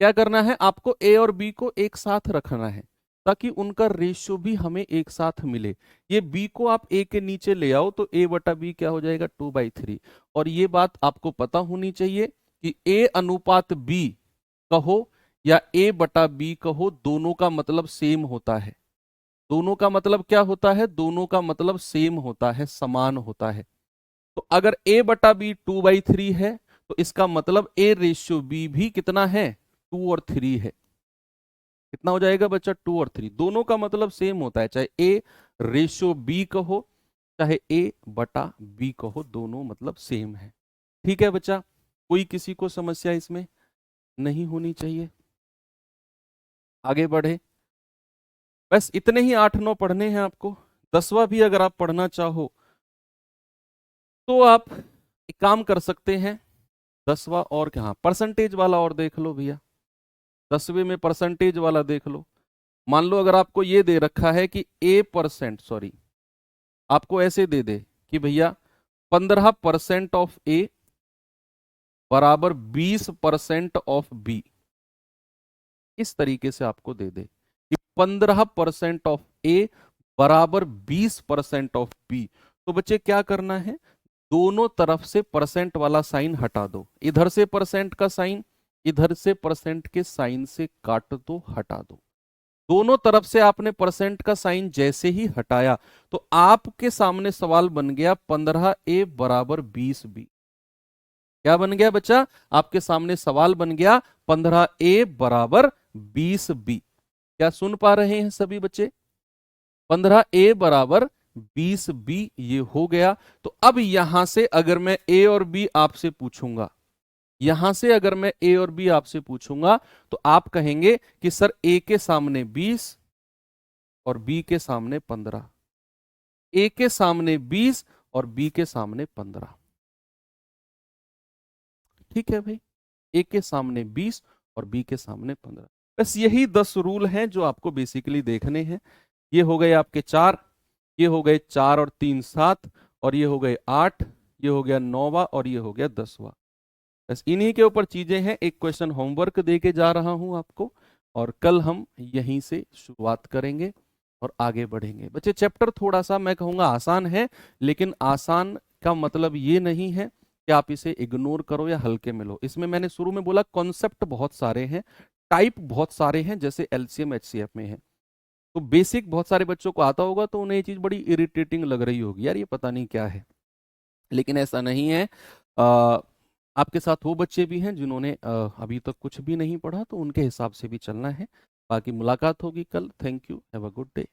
क्या करना है आपको? a और b को एक साथ रखना है, ताकि उनका रेशियो भी हमें एक साथ मिले। ये b को आप a के नीचे ले आओ तो a/b क्या हो जाएगा? 2/3। और ये बात आपको पता होनी चाहिए कि a अनुपात b कहो या a/b कहो, दोनों का मतलब सेम होता है। दोनों का मतलब क्या होता है? दोनों का मतलब सेम होता है, समान होता है। तो अगर a/b 2/3 है, तो इसका मतलब a/b भी कितना है? 2 और 3 है। कितना हो जाएगा बच्चा? 2 और 3, दोनों का मतलब सेम होता है, चाहे a/b कहो चाहे a/b कहो, दोनों मतलब सेम है। ठीक है बच्चा, कोई किसी को समस्या इसमें नहीं होनी चाहिए। आगे बढ़े, बस इतने ही 8-9 पढ़ने हैं आपको। 10वां भी अगर आप पढ़ना चाहो तो आप एक काम कर सकते हैं। 10वां और क्या, परसेंटेज वाला और देख लो भैया, 10वें में परसेंटेज वाला देख लो। मान लो अगर आपको ये दे रखा है कि आपको ऐसे दे दे कि भैया 15% ऑफ ए बराबर 20% ऑफ बी, इस तरीके से आपको दे दे कि 15% ऑफ ए बराबर 20% ऑफ बी, तो बच्चे क्या करना है? दोनों तरफ से परसेंट वाला साइन हटा दो। इधर से परसेंट का साइन, इधर से परसेंट के साइन से काट दो, हटा दो। दोनों तरफ से आपने परसेंट का साइन जैसे ही हटाया, तो आपके सामने सवाल बन गया 15a बराबर 20b। क्या बन गया बच्चा? आपके सामने सवाल बन गया 15a बराबर 20b। क्या सुन पा रहे हैं सभी बच्चे? 15a बराबर 20b ये हो गया। तो अब यहां से अगर मैं a और b आपसे पूछूंगा, यहां से अगर मैं a और b आपसे पूछूंगा, तो आप कहेंगे कि सर a के सामने 20 और b के सामने 15, a के सामने 20 और b के सामने 15। ठीक है भाई, a के सामने 20 और b के सामने 15। बस यही 10 रूल हैं जो आपको बेसिकली देखने हैं। ये हो गए आपके 4, ये हो गए 4 और 3 7, और ये हो गए 8, ये हो गया 9वां और ये हो गया 10वां। बस इन्हीं के ऊपर चीजें हैं। एक क्वेश्चन होमवर्क दे के जा रहा हूं आपको, और कल हम यहीं से शुरुआत करेंगे और आगे बढ़ेंगे। बच्चे चैप्टर थोड़ा सा मैं कहूँगा आसान है, लेकिन आसान का मतलब ये नहीं है कि आप इसे इग्नोर करो या हल्के में लो। इसमें मैंने शुरू में बोला कॉन्सेप्ट बहुत सारे हैं, टाइप बहुत सारे हैं, जैसे एलसीएम एचसीएफ में है। तो बेसिक बहुत सारे बच्चों को आता होगा तो उन्हें ये चीज बड़ी इरिटेटिंग लग रही होगी, यार ये पता नहीं क्या है। लेकिन ऐसा नहीं है। आपके साथ वो बच्चे भी हैं जिन्होंने अभी तक कुछ भी नहीं पढ़ा, तो उनके हिसाब से भी चलना है। बाकी मुलाकात होगी कल। Thank you, have a good day.